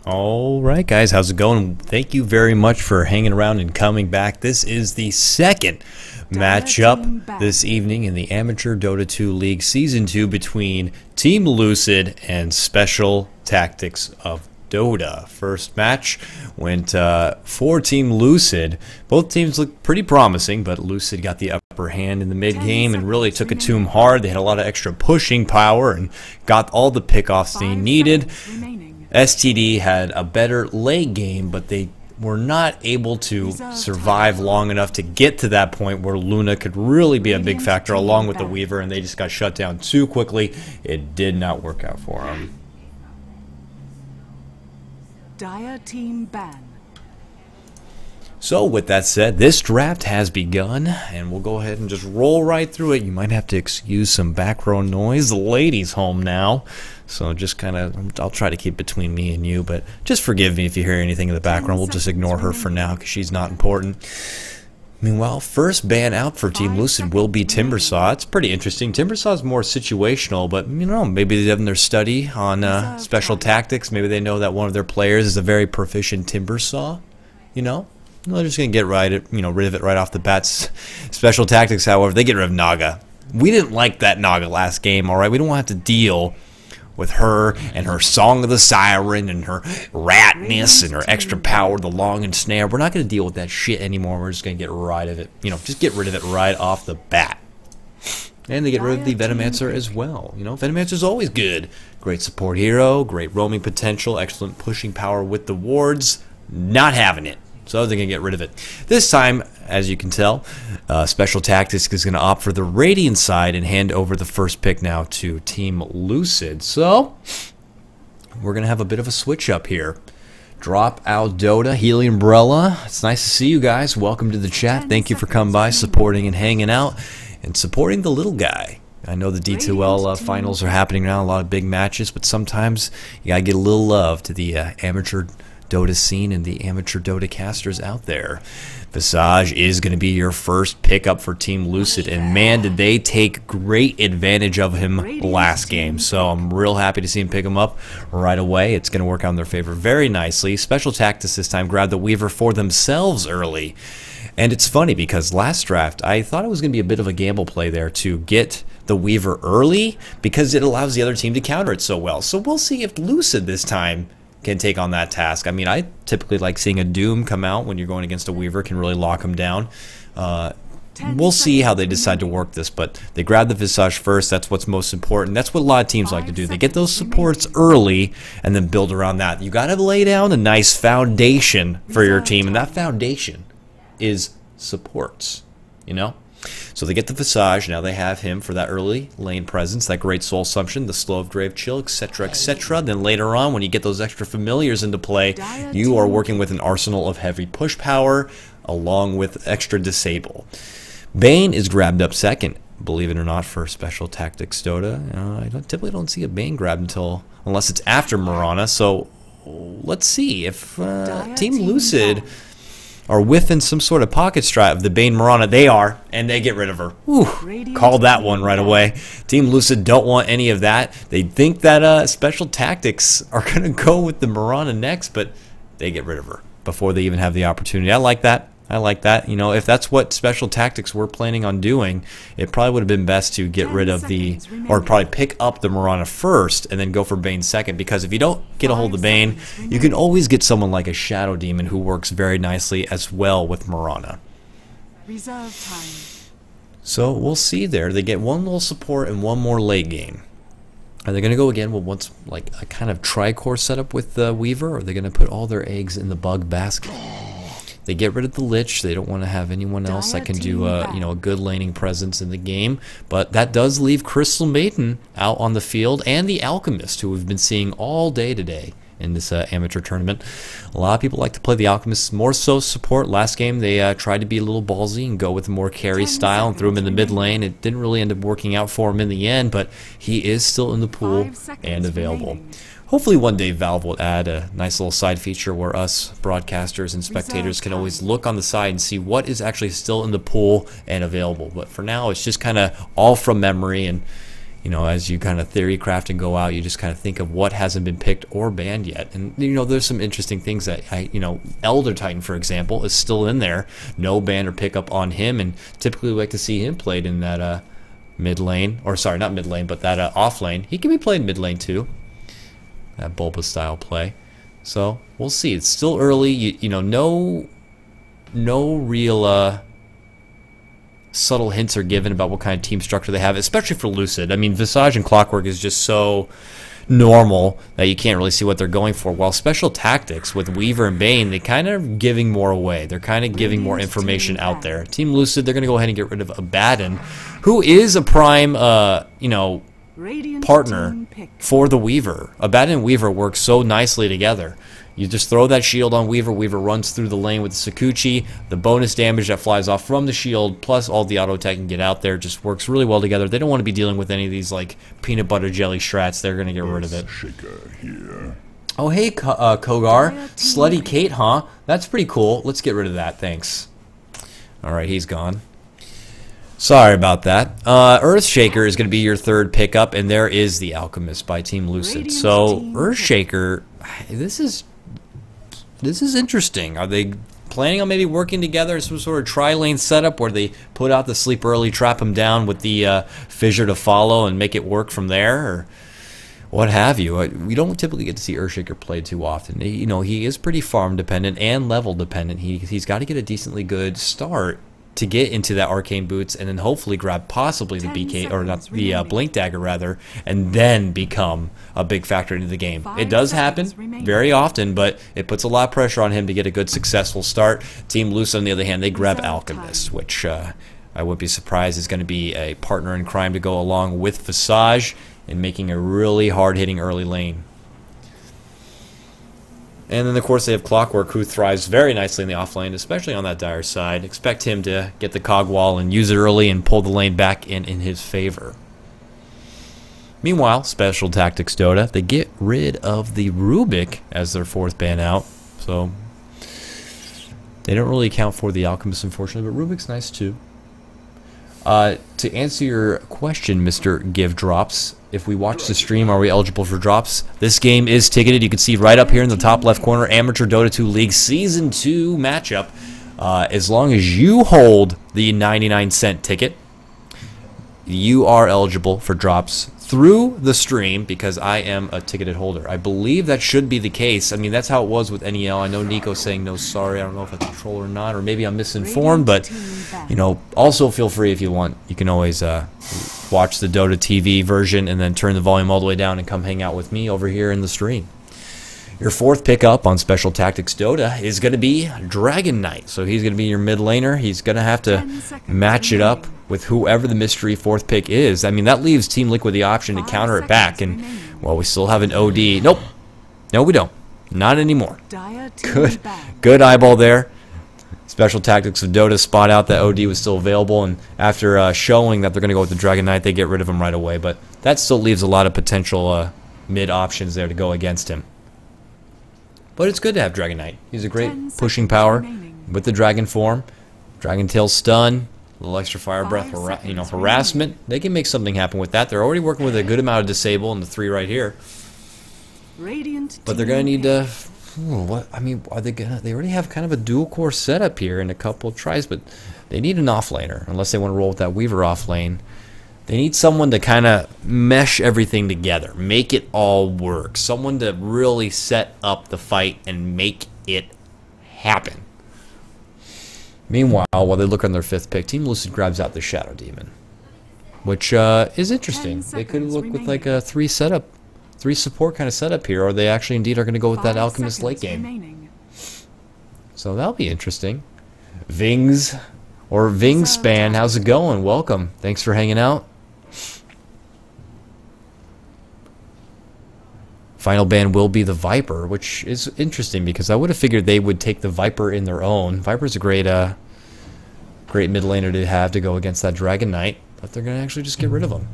All right, guys, how's it going? Thank you very much for hanging around and coming back. This is the second matchup this evening in the Amateur Dota 2 League Season 2 between Team Lucid and Special Tactics of Dota. First match went for Team Lucid. Both teams looked pretty promising, but Lucid got the upper hand in the mid game and really took it to them hard. They had a lot of extra pushing power and got all the pickoffs they needed. STD had a better late game, but they were not able to survive long enough to get to that point where Luna could really be a big factor along with the Weaver, and they just got shut down too quickly. It did not work out for them. Dire team ban. So with that said, this draft has begun, and we'll go ahead and just roll right through it. You might have to excuse some background noise. The lady's home now, so just kind of, I'll try to keep between me and you, but just forgive me if you hear anything in the background. We'll just ignore her for now because she's not important. Meanwhile, first ban out for Team Lucid will be Timbersaw. It's pretty interesting. Timbersaw is more situational, but you know, maybe they've done their study on special tactics. Maybe they know that one of their players is a very proficient Timbersaw. You know, they're just gonna get rid of it right off the bat. Special tactics, however, they get rid of Naga. We didn't like that Naga last game. All right, we don't want to have to deal with her and her Song of the Siren and her ratness and her extra power, the long and snare. We're not going to deal with that shit anymore. We're just going to get rid of it. You know, just get rid of it right off the bat. And they get rid of the Venomancer as well. You know, Venomancer's always good. Great support hero, great roaming potential, excellent pushing power with the wards. Not having it. So they're going to get rid of it. This time, as you can tell, Special Tactics is going to opt for the Radiant side and hand over the first pick now to Team Lucid. So we're going to have a bit of a switch up here. Drop out Dota, Healy Umbrella. It's nice to see you guys. Welcome to the chat. Thank you for coming by, supporting and hanging out, and supporting the little guy. I know the D2L finals are happening now, a lot of big matches, but sometimes you got to get a little love to the amateur Dota scene and the amateur Dota casters out there. Visage is going to be your first pickup for Team Lucid, and man, did they take great advantage of him last game. So I'm real happy to see him pick him up right away. It's going to work out in their favor very nicely. Special Tactics this time grabbed the Weaver for themselves early. And it's funny because last draft I thought it was going to be a bit of a gamble play there to get the Weaver early because it allows the other team to counter it so well. So we'll see if Lucid this time can take on that task. I mean, I typically like seeing a Doom come out when you're going against a Weaver, can really lock him down. We'll see how they decide to work this, but they grab the Visage first. That's what's most important. That's what a lot of teams like to do. They get those supports early and then build around that. You got to lay down a nice foundation for your team, and that foundation is supports, you know? So they get the Visage, now they have him for that early lane presence, that great Soul Assumption, the Slow of Grave Chill, etc., etc. Then later on, when you get those extra familiars into play, you are working with an arsenal of heavy push power, along with extra disable. Bane is grabbed up second, believe it or not, for Special Tactics Dota. I typically don't see a Bane grab unless it's after Mirana, so let's see if Team Lucid are whiffing some sort of pocket strat of the Bane Mirana. They are, and they get rid of her. Whew, called that one right away. Team Lucid don't want any of that. They think that Special Tactics are going to go with the Mirana next, but they get rid of her before they even have the opportunity. I like that. I like that. You know, if that's what Special Tactics were planning on doing, it probably would have been best to get rid of or probably pick up the Mirana first and then go for Bane second, because if you don't get a hold of Bane, you can always get someone like a Shadow Demon who works very nicely as well with Mirana. Reserve time. So we'll see there. They get one little support and one more late game. Are they going to go again with what's like a kind of tri-core setup with the Weaver, or are they going to put all their eggs in the bug basket? They get rid of the Lich. They don't want to have anyone else that can do a good laning presence in the game. But that does leave Crystal Maiden out on the field, and the Alchemist, who we've been seeing all day today in this amateur tournament. A lot of people like to play the Alchemist more so support. Last game they tried to be a little ballsy and go with a more carry style and threw him in the mid lane. It didn't really end up working out for him in the end, but he is still in the pool and available. Hopefully one day Valve will add a nice little side feature where us broadcasters and spectators can always look on the side and see what is actually still in the pool and available. But for now, it's just kind of all from memory, and you know, as you kind of theory craft and go out, you just kind of think of what hasn't been picked or banned yet. And, you know, there's some interesting things that you know, Elder Titan, for example, is still in there. No ban or pickup on him, and typically we like to see him played in that mid lane, or sorry, not mid lane, but that off lane. He can be played mid lane too. That Bulba style play. So we'll see. It's still early. You know, no real subtle hints are given about what kind of team structure they have, especially for Lucid. I mean, Visage and Clockwork is just so normal that you can't really see what they're going for. While Special Tactics with Weaver and Bane, they kind of giving more away. They're kind of giving more information out there. Team Lucid, they're going to go ahead and get rid of Abaddon, who is a prime, you know, partner for the Weaver. Abaddon and Weaver work so nicely together. You just throw that shield on Weaver. Weaver runs through the lane with the Sakuchi. The bonus damage that flies off from the shield, plus all the auto attack can get out there, just works really well together. They don't want to be dealing with any of these like peanut butter jelly strats. They're going to get rid of it. Oh, hey, Kogar. Slutty Kate, huh? That's pretty cool. Let's get rid of that. Thanks. All right, he's gone. Sorry about that. Earthshaker is going to be your third pickup, and there is the Alchemist by Team Lucid. So Earthshaker, this is interesting. Are they planning on maybe working together in some sort of tri-lane setup where they put out the sleep early, trap him down with the fissure to follow, and make it work from there, or what have you? We don't typically get to see Earthshaker played too often. You know, he is pretty farm dependent and level dependent. He's got to get a decently good start to get into that arcane boots, and then hopefully grab possibly the BK, or not, the blink dagger rather, and then become a big factor into the game. It does happen very often, but it puts a lot of pressure on him to get a good successful start. Team Lucid, on the other hand, they grab Alchemist, which I would be surprised is going to be a partner in crime to go along with Visage in making a really hard-hitting early lane. And then, of course, they have Clockwork, who thrives very nicely in the off lane, especially on that Dire side. Expect him to get the cog wall and use it early and pull the lane back in his favor. Meanwhile, Special Tactics Dota, they get rid of the Rubik as their fourth ban out. So they don't really account for the Alchemist, unfortunately, but Rubik's nice too. To answer your question, Mr. Give Drops, if we watch the stream, are we eligible for drops? This game is ticketed. You can see right up here in the top left corner, Amateur Dota 2 League Season 2 matchup. As long as you hold the 99-cent ticket, you are eligible for drops through the stream, because I am a ticketed holder. I believe that should be the case. I mean, that's how it was with NEL. I know Nico's saying no sorry. I don't know if that's a troll or not, or maybe I'm misinformed, but, you know, also feel free if you want. You can always watch the Dota TV version and then turn the volume all the way down and come hang out with me over here in the stream. Your fourth pickup on Special Tactics Dota is going to be Dragon Knight. So he's going to be your mid laner. He's going to have to match it up with whoever the mystery fourth pick is. I mean, that leaves Team Liquid the option to counter it back. And, well, we still have an OD. Nope. No, we don't. Not anymore. Good eyeball there. Special Tactics of Dota spot out that OD was still available, and after showing that they're going to go with the Dragon Knight, they get rid of him right away. But that still leaves a lot of potential mid options there to go against him. But it's good to have Dragon Knight. He's a great pushing power with the Dragon form. Dragon Tail stun, a little extra fire breath, harassment. They can make something happen with that. They're already working with a good amount of disable in the 3 right here. But they're going to need to... what? I mean, are they gonna? They already have kind of a dual core setup here in a couple of tries, but they need an offlaner unless they want to roll with that Weaver off lane. They need someone to kind of mesh everything together, make it all work. Someone to really set up the fight and make it happen. Meanwhile, while they look on their fifth pick, Team Lucid grabs out the Shadow Demon, which is interesting. They could look with like a 3 support kind of setup here, or they actually indeed are going to go with that Alchemist late game. So that'll be interesting. Vings, or Vingspan, how's it going? Welcome. Thanks for hanging out. Final ban will be the Viper, which is interesting because I would have figured they would take the Viper in their own. Viper's a great mid laner to have to go against that Dragon Knight, but they're going to actually just get rid of him.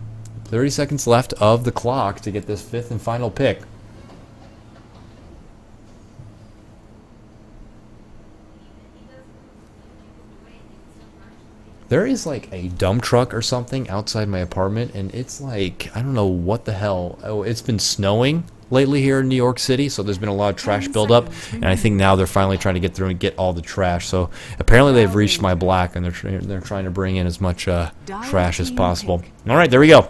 30 seconds left of the clock to get this 5th and final pick. There is like a dump truck or something outside my apartment, and it's like, I don't know what the hell. Oh, it's been snowing lately here in New York City, so there's been a lot of trash buildup, and I think now they're finally trying to get through and get all the trash. So apparently they've reached my block, and they're trying to bring in as much trash as possible. All right, there we go.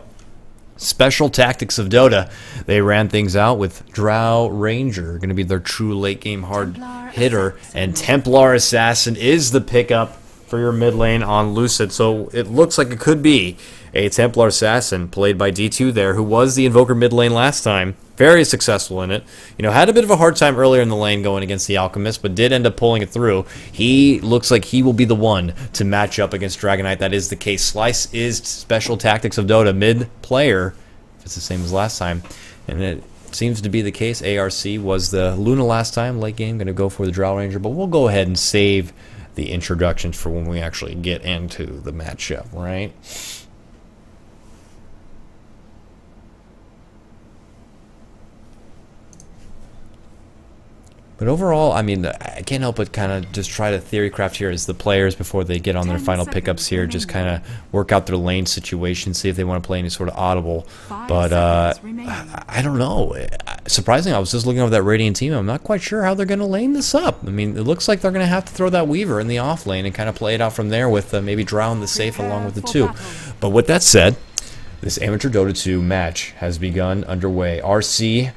Special tactics of Dota. They ran things out with Drow Ranger, going to be their true late game hard hitter, and Templar Assassin is the pickup for your mid lane on Lucid. So it looks like it could be a Templar Assassin played by D2 there, who was the Invoker mid lane last time. Very successful in it. You know, had a bit of a hard time earlier in the lane going against the Alchemist, but did end up pulling it through. He looks like he will be the one to match up against Dragon Knight. That is the case. Slice is special tactics of Dota mid player, if it's the same as last time. And it seems to be the case. ARC was the Luna last time, late game, going to go for the Drow Ranger, but we'll go ahead and save the introductions for when we actually get into the matchup, right? But overall, I mean, I can't help but kind of just try to theory craft here as the players, before they get on their final pickups here, just kind of work out their lane situation, see if they want to play any sort of audible. But I don't know. Surprisingly, I was just looking over that Radiant team. I'm not quite sure how they're going to lane this up. I mean, it looks like they're going to have to throw that Weaver in the off lane and kind of play it out from there with maybe Drow in the safe along with the 2. But with that said, this Amateur Dota 2 match has begun underway. RC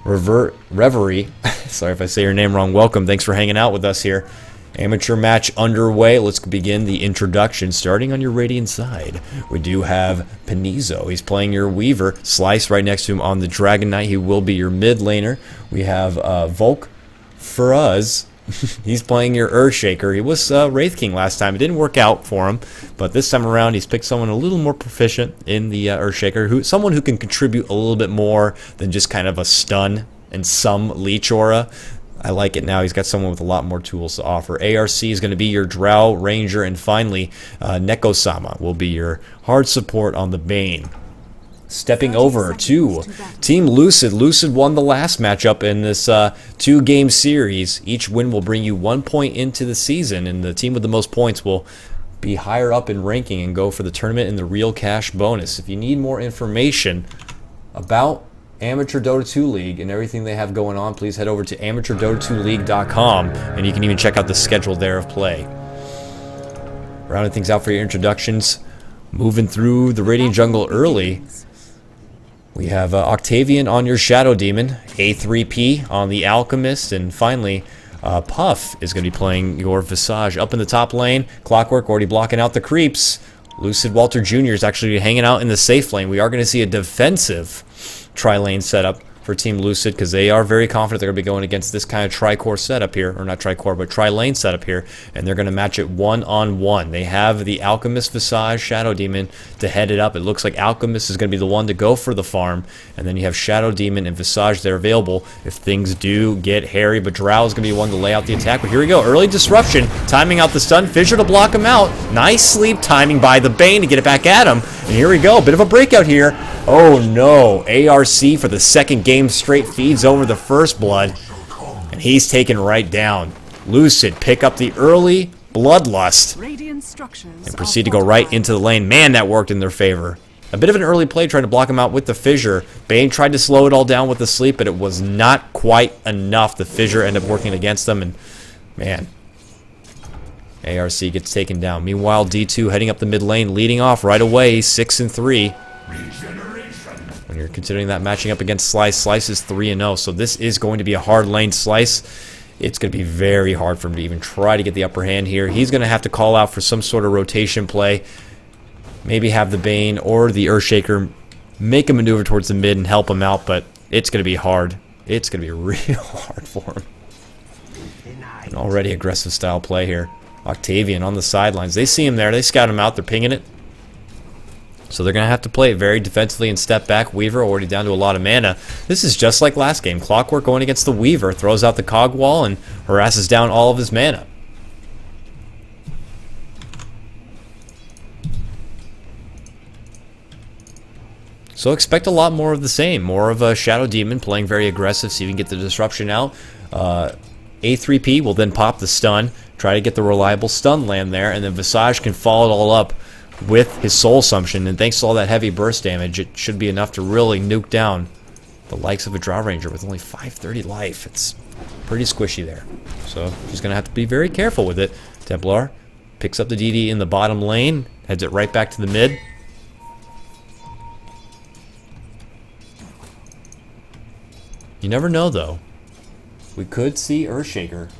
Reverie, sorry if I say your name wrong, welcome, thanks for hanging out with us here. Amateur match underway. Let's begin the introduction. Starting on your Radiant side, we do have Penizo. He's playing your Weaver. Slice right next to him on the Dragon Knight. He will be your mid laner. We have Volk Faraz. He's playing your Earthshaker. He was Wraith King last time. It didn't work out for him, but this time around he's picked someone a little more proficient in the Earthshaker, someone who can contribute a little bit more than just kind of a stun and some leech aura. I like it now. He's got someone with a lot more tools to offer. ARC is going to be your Drow Ranger, and finally Neko-sama will be your hard support on the Bane. Stepping over to Team Lucid. Lucid won the last matchup in this 2-game series. Each win will bring you 1 point into the season, and the team with the most points will be higher up in ranking and go for the tournament and the real cash bonus. If you need more information about Amateur Dota 2 League and everything they have going on, please head over to amateurdota2league.com, and you can even check out the schedule there of play. Rounding things out for your introductions, moving through the Radiant Jungle early. We have Octavian on your Shadow Demon, A3P on the Alchemist, and finally Puff is going to be playing your Visage. Up in the top lane, Clockwork already blocking out the creeps. Lucid Walter Jr. is actually hanging out in the safe lane. We are going to see a defensive tri-lane setup for Team Lucid, because they are very confident they're going to be going against this kind of tri-core setup here, or not tri-core, but tri-lane setup here, and they're going to match it one-on-one. They have the Alchemist Visage Shadow Demon to head it up. It looks like Alchemist is going to be the one to go for the farm, and then you have Shadow Demon and Visage there available if things do get hairy, but Drow is going to be one to lay out the attack. But here we go, early disruption, timing out the stun, Fissure to block him out, nice sleep timing by the Bane to get it back at him, and here we go, a bit of a breakout here. Oh no, ARC for the second game straight feeds over the first blood, and he's taken right down. Lucid pick up the early bloodlust and proceed to go right into the lane. Man, that worked in their favor. A bit of an early play trying to block him out with the Fissure. Bane tried to slow it all down with the sleep, but it was not quite enough. The Fissure ended up working against them, and man, ARC gets taken down. Meanwhile, D2 heading up the mid lane, leading off right away, 6-3. When you're considering that matching up against Slice, Slice is 3-0, so this is going to be a hard lane. Slice, it's going to be very hard for him to even try to get the upper hand here. He's going to have to call out for some sort of rotation play, maybe have the Bane or the Earthshaker make a maneuver towards the mid and help him out, but it's going to be hard. It's going to be real hard for him. An already aggressive style play here. Octavian on the sidelines. They see him there. They scout him out. They're pinging it. So they're going to have to play it very defensively and step back. Weaver already down to a lot of mana. This is just like last game. Clockwork going against the Weaver. Throws out the cog wall and harasses down all of his mana. So expect a lot more of the same. More of a Shadow Demon playing very aggressive, so you can get the disruption out. A3P will then pop the stun, try to get the reliable stun land there, and then Visage can follow it all up with his Soul Assumption, and thanks to all that heavy burst damage, it should be enough to really nuke down the likes of a Drow Ranger with only 530 life. It's pretty squishy there. So she's going to have to be very careful with it. Templar picks up the DD in the bottom lane, heads it right back to the mid. You never know, though. We could see Earthshaker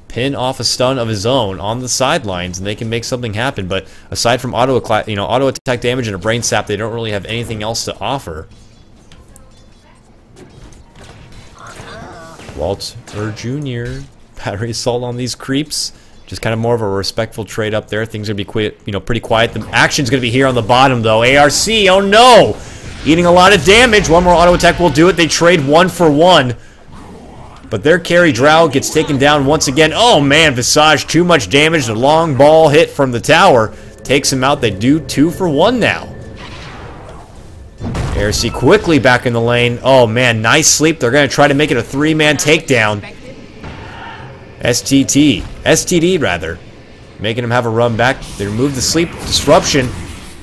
pin off a stun of his own on the sidelines, and they can make something happen. But aside from auto attack damage and a brain sap, they don't really have anything else to offer. Walter Jr. battery assault on these creeps. Just kind of more of a respectful trade up there. Things are gonna be pretty quiet. The action's gonna be here on the bottom though. ARC, oh no! Eating a lot of damage. One more auto attack will do it. They trade 1 for 1. But their carry Drow gets taken down once again. Oh man, Visage, too much damage. The long ball hit from the tower takes him out. They do 2 for 1 now. ARC quickly back in the lane. Oh man, nice sleep. They're going to try to make it a 3-man takedown. STD rather. Making him have a run back. They remove the sleep disruption.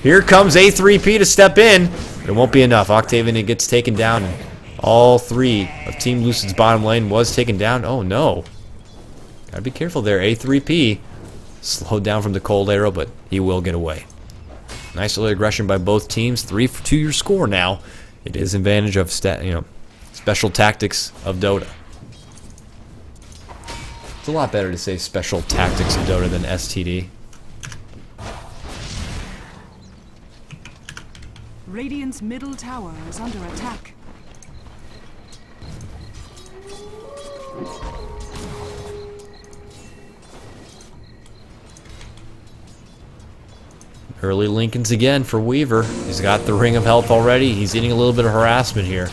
Here comes A3P to step in. But it won't be enough. Octavian gets taken down. All 3 of Team Lucid's bottom lane was taken down. Oh no. Gotta be careful there. A3P slowed down from the cold arrow, but he will get away. Nice early aggression by both teams. 3 for 2 your score now. It is advantage of special tactics of Dota. It's a lot better to say special tactics of Dota than STD. Radiant's middle tower is under attack. Early Lincolns again for Weaver. He's got the Ring of Health already. He's eating a little bit of harassment here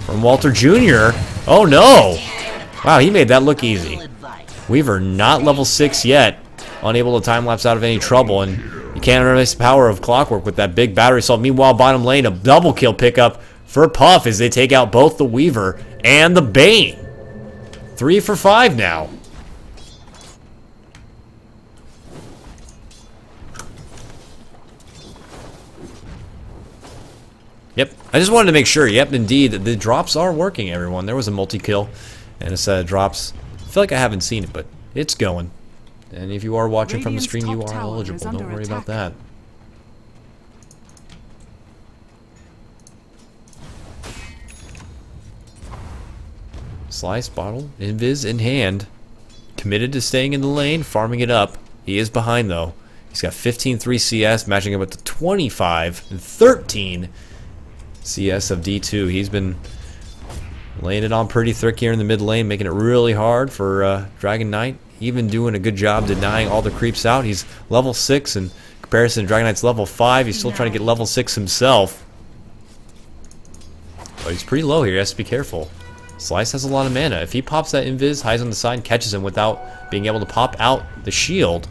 from Walter Jr. Oh no! Wow, he made that look easy. Weaver not level 6 yet. Unable to time-lapse out of any trouble, and you can't underestimate the power of Clockwork with that big battery assault. Meanwhile, bottom lane, a double kill pickup for Puff as they take out both the Weaver and the Bane. 3 for 5 now. Yep, I just wanted to make sure. Yep, indeed, the drops are working, everyone. There was a multi-kill and a set of drops. I feel like I haven't seen it, but it's going. And if you are watching from the stream, you are eligible. Don't worry about that. Slice, bottle, invis in hand. Committed to staying in the lane, farming it up. He is behind, though. He's got 15-3 CS, matching up with the 25 and 13 CS of D2. He's been laying it on pretty thick here in the mid lane, making it really hard for Dragon Knight. Even doing a good job denying all the creeps out. He's level 6 in comparison to Dragon Knight's level 5. He's still trying to get level 6 himself. But he's pretty low here. He has to be careful. Slice has a lot of mana. If he pops that invis, hides on the side, and catches him without being able to pop out the shield,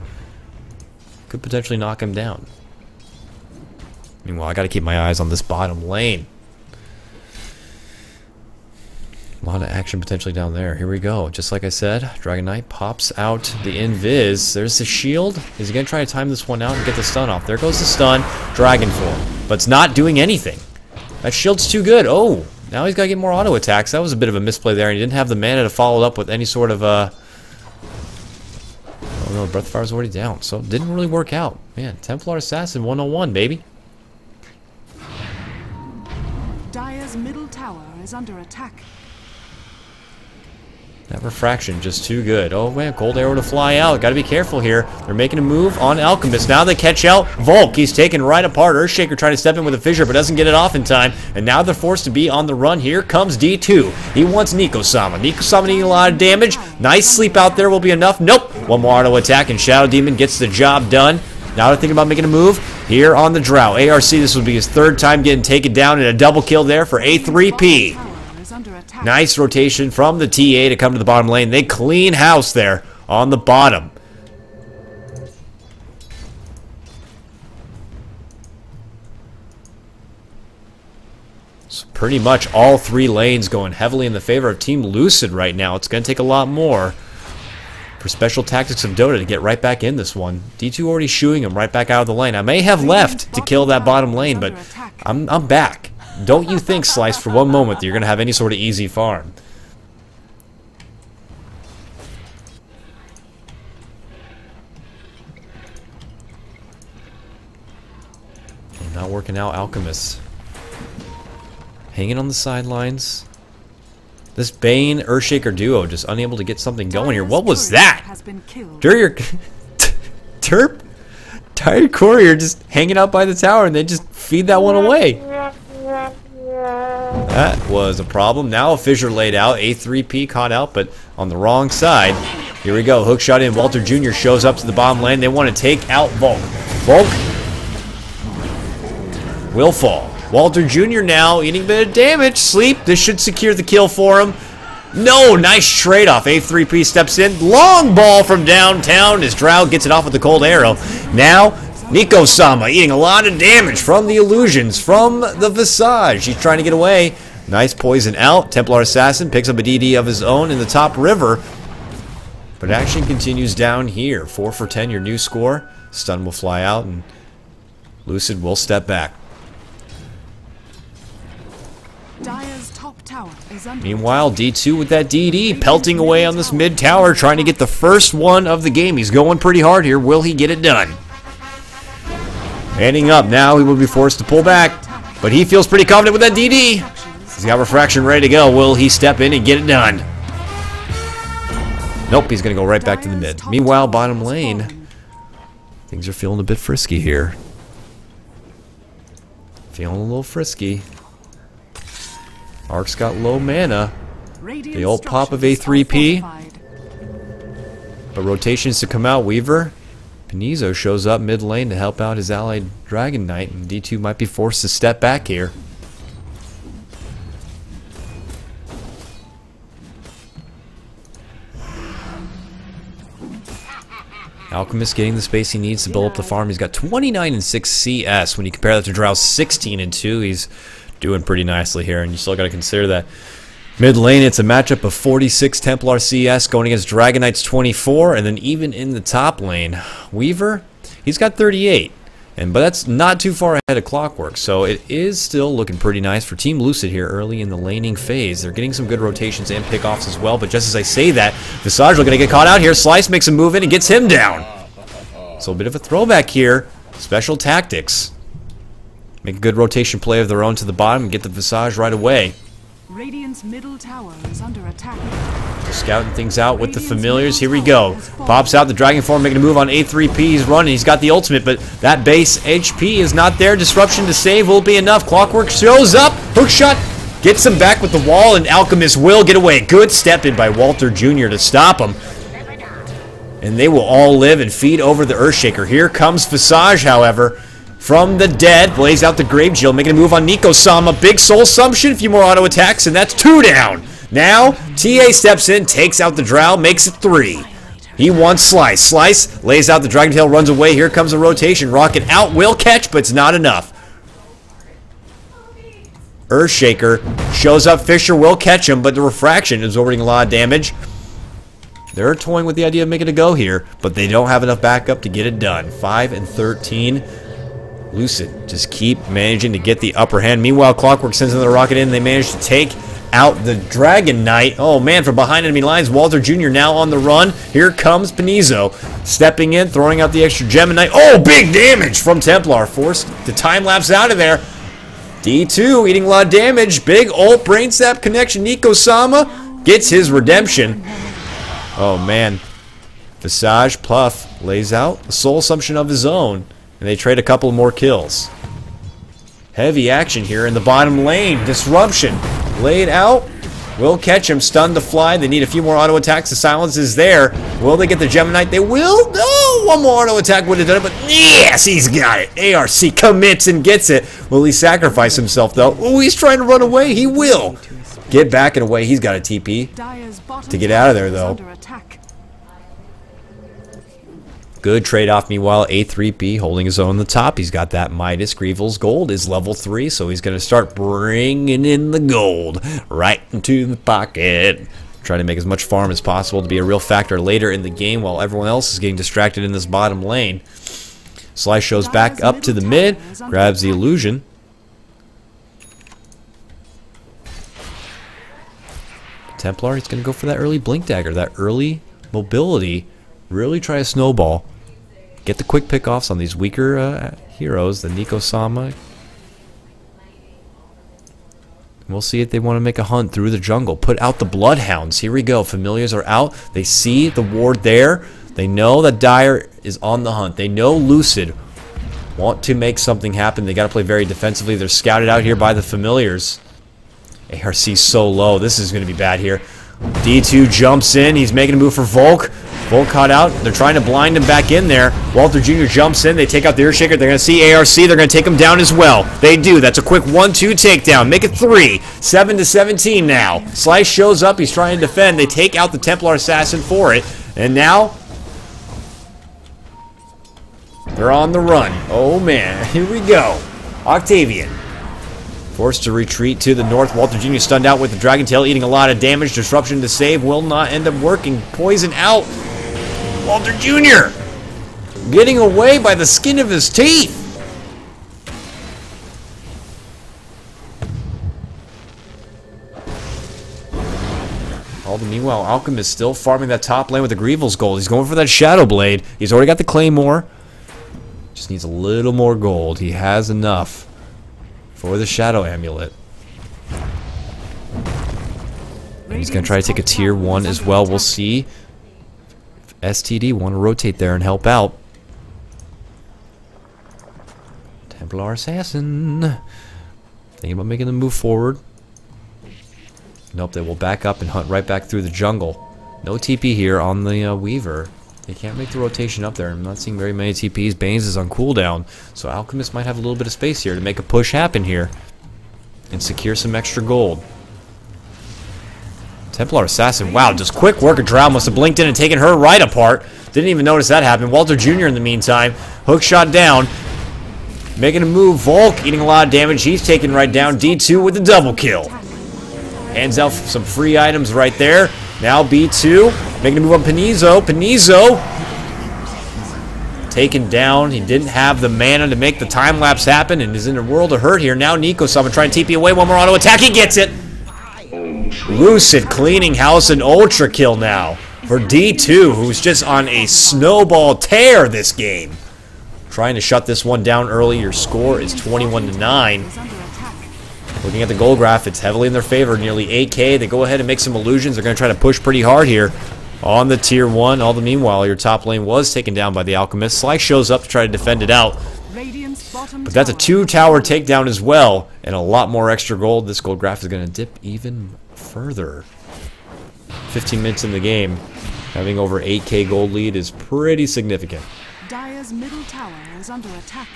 could potentially knock him down. Meanwhile, I got to keep my eyes on this bottom lane. A lot of action potentially down there. Here we go. Just like I said, Dragon Knight pops out the invis. There's the shield. Is he going to try to time this one out and get the stun off? There goes the stun. Dragon form. But it's not doing anything. That shield's too good. Oh, now he's got to get more auto attacks. That was a bit of a misplay there. And he didn't have the mana to follow it up with any sort of oh no, Breath of Fire's already down. So it didn't really work out. Man, Templar Assassin 101, baby. Dire's middle tower is under attack. That refraction just too good. Oh man, cold arrow to fly out. Got to be careful here. They're making a move on Alchemist. Now they catch out Volk. He's taken right apart. Earthshaker trying to step in with a fissure, but doesn't get it off in time. And now they're forced to be on the run. Here comes D2. He wants Nico-sama. Nico-sama needing a lot of damage. Nice sleep out there will be enough. Nope. One more auto attack, and Shadow Demon gets the job done. Now they're thinking about making a move here on the Drow. ARC, this will be his 3rd time getting taken down, and a double kill there for A3P. Nice rotation from the TA to come to the bottom lane. They clean house there on the bottom. So pretty much all 3 lanes going heavily in the favor of Team Lucid right now. It's going to take a lot more for special tactics of Dota to get right back in this one. D2 already shooing him right back out of the lane. I may have left to kill that bottom lane, but I'm back. Don't you think, Slice, for one moment that you're going to have any sort of easy farm. Not working out, Alchemist. Hanging on the sidelines. This Bane Earthshaker duo just unable to get something going here. What was that? Terp? Tired Courier just hanging out by the tower and they just feed that one away. That was a problem. Now a fissure laid out. A3P caught out, but on the wrong side. Here we go. Hook shot in. Walter Jr. shows up to the bottom lane. They want to take out Volk. Volk will fall. Walter Jr. now eating a bit of damage. Sleep. This should secure the kill for him. No, nice trade-off. A3P steps in. Long ball from downtown as Drow gets it off with the cold arrow. Now, Nico-sama eating a lot of damage from the illusions, from the Visage. He's trying to get away. Nice poison out. Templar Assassin picks up a DD of his own in the top river. But action continues down here. 4 for 10, your new score. Stun will fly out, and Lucid will step back. Dire's top tower is under Meanwhile, D2 with that DD, pelting away on this mid tower, trying to get the first one of the game. He's going pretty hard here. Will he get it done? Heading up now, he will be forced to pull back, but he feels pretty confident with that DD. He's got Refraction ready to go. Will he step in and get it done? Nope, he's going to go right back to the mid. Meanwhile, bottom lane, things are feeling a bit frisky here. Feeling a little frisky. Ark's got low mana. The old pop of A3P. But rotations to come out. Weaver. Penizo shows up mid lane to help out his allied Dragon Knight. And D2 might be forced to step back here. Alchemist getting the space he needs to build up the farm. He's got 29 and 6 CS. When you compare that to Drow's 16 and 2, he's doing pretty nicely here, and you still got to consider that mid lane it's a matchup of 46 Templar CS going against Dragon Knight's 24, and then even in the top lane, Weaver, he's got 38, but that's not too far ahead of Clockwork, so it is still looking pretty nice for Team Lucid here early in the laning phase. They're getting some good rotations and pickoffs as well, but just as I say that, Visage are going to get caught out here. Slice makes a move in and gets him down. So a bit of a throwback here. Special tactics. Make a good rotation play of their own to the bottom and get the Visage right away. Radiant's middle tower is under attack. Scouting things out with the familiars. Here we go. Pops out the Dragon Form, making a move on A3P. He's running. He's got the ultimate, but that base HP is not there. Disruption to save will be enough. Clockwork shows up. Hook shot gets him back with the wall, and Alchemist will get away. Good step in by Walter Jr. to stop him. And they will all live and feed over the Earthshaker. Here comes Visage, however. From the dead, blaze out the Grave Jill, making a move on Nico-sama. Big soul assumption, a few more auto attacks, and that's 2 down. Now, TA steps in, takes out the Drow, makes it 3. He wants Slice. Slice lays out the Dragon Tail, runs away. Here comes a rotation. Rocket out, will catch, but it's not enough. Earthshaker shows up. Fisher will catch him, but the Refraction is absorbing a lot of damage. They're toying with the idea of making a go here, but they don't have enough backup to get it done. 5 and 13. Lucid just keep managing to get the upper hand. Meanwhile, Clockwork sends another rocket in. They manage to take out the Dragon Knight. Oh man, from behind enemy lines, Walter Jr. now on the run. Here comes Penizo, stepping in, throwing out the extra Gemini. Oh, big damage from Templar, forced to time-lapse out of there. D2 eating a lot of damage. Big ult, brain sap connection. Nico-sama gets his redemption. Oh man, Visage Puff lays out the soul assumption of his own. And they trade a couple more kills. Heavy action here in the bottom lane. Disruption laid out. Will catch him. Stunned to fly. They need a few more auto attacks. The silence is there. Will they get the Gemini? They will. No! One more auto attack would have done it, but yes, he's got it. ARC commits and gets it. Will he sacrifice himself, though? Oh, he's trying to run away. He will. Get back and away. He's got a TP to get out of there, though. Good trade-off. Meanwhile, A3P holding his own on the top. He's got that Midas. Greevil's gold is level 3, so he's going to start bringing in the gold right into the pocket. Trying to make as much farm as possible to be a real factor later in the game while everyone else is getting distracted in this bottom lane. Slice shows back up to the mid, grabs the illusion. Templar, he's going to go for that early blink dagger, that early mobility. Really try to snowball. Get the quick pickoffs on these weaker heroes, the Nico-sama. We'll see if they want to make a hunt through the jungle. Put out the bloodhounds. Here we go. Familiars are out. They see the ward there. They know that Dire is on the hunt. They know Lucid want to make something happen. They got to play very defensively. They're scouted out here by the familiars. ARC so low. This is going to be bad here. D2 jumps in. He's making a move for Volk. Volk caught out. They're trying to blind him back in there. Walter Jr. jumps in. They take out the Earthshaker. They're going to see ARC. They're going to take him down as well. They do. That's a quick 1-2 takedown. Make it 3. 7-17 now. Slice shows up. He's trying to defend. They take out the Templar Assassin for it. And now they're on the run. Oh, man. Here we go. Octavian. Forced to retreat to the north. Walter Jr. stunned out with the Dragon Tail, eating a lot of damage. Disruption to save will not end up working. Poison out. Walter Jr. getting away by the skin of his teeth. All the meanwhile, Alchemist still farming that top lane with the Grievel's gold. He's going for that Shadow Blade. He's already got the Claymore. Just needs a little more gold. He has enough for the Shadow Amulet. And he's going to try to take a tier 1 as well. We'll see if STD want to rotate there and help out. Templar Assassin. Thinking about making the move forward. Nope, they will back up and hunt right back through the jungle. No TP here on the Weaver. They can't make the rotation up there. I'm not seeing very many TPs. Banes is on cooldown, so Alchemist might have a little bit of space here to make a push happen here and secure some extra gold. Templar Assassin, wow, just quick work. A Drow must have blinked in and taken her right apart. Didn't even notice that happen. Walter Jr. in the meantime, hook shot down, making a move. Volk eating a lot of damage. He's taken right down. D2 with the double kill. Hands out some free items right there. Now B2 making a move on Panizo. Panizo taken down. He didn't have the mana to make the time lapse happen and is in a world of hurt here. Now Nico-sama trying to TP away. One more auto attack. He gets it. Lucid cleaning house and ultra kill now for D2, who's just on a snowball tear this game. Trying to shut this one down early. Your score is 21-9. Looking at the goal graph, it's heavily in their favor, nearly 8k. They go ahead and make some illusions. They're going to try to push pretty hard here on the tier 1. All the meanwhile, your top lane was taken down by the Alchemist. Slice shows up to try to defend it out. But that's a 2-tower takedown as well, and a lot more extra gold. This gold graph is going to dip even further. 15 minutes in the game, having over 8k gold lead is pretty significant. Dire's middle tower is under attack.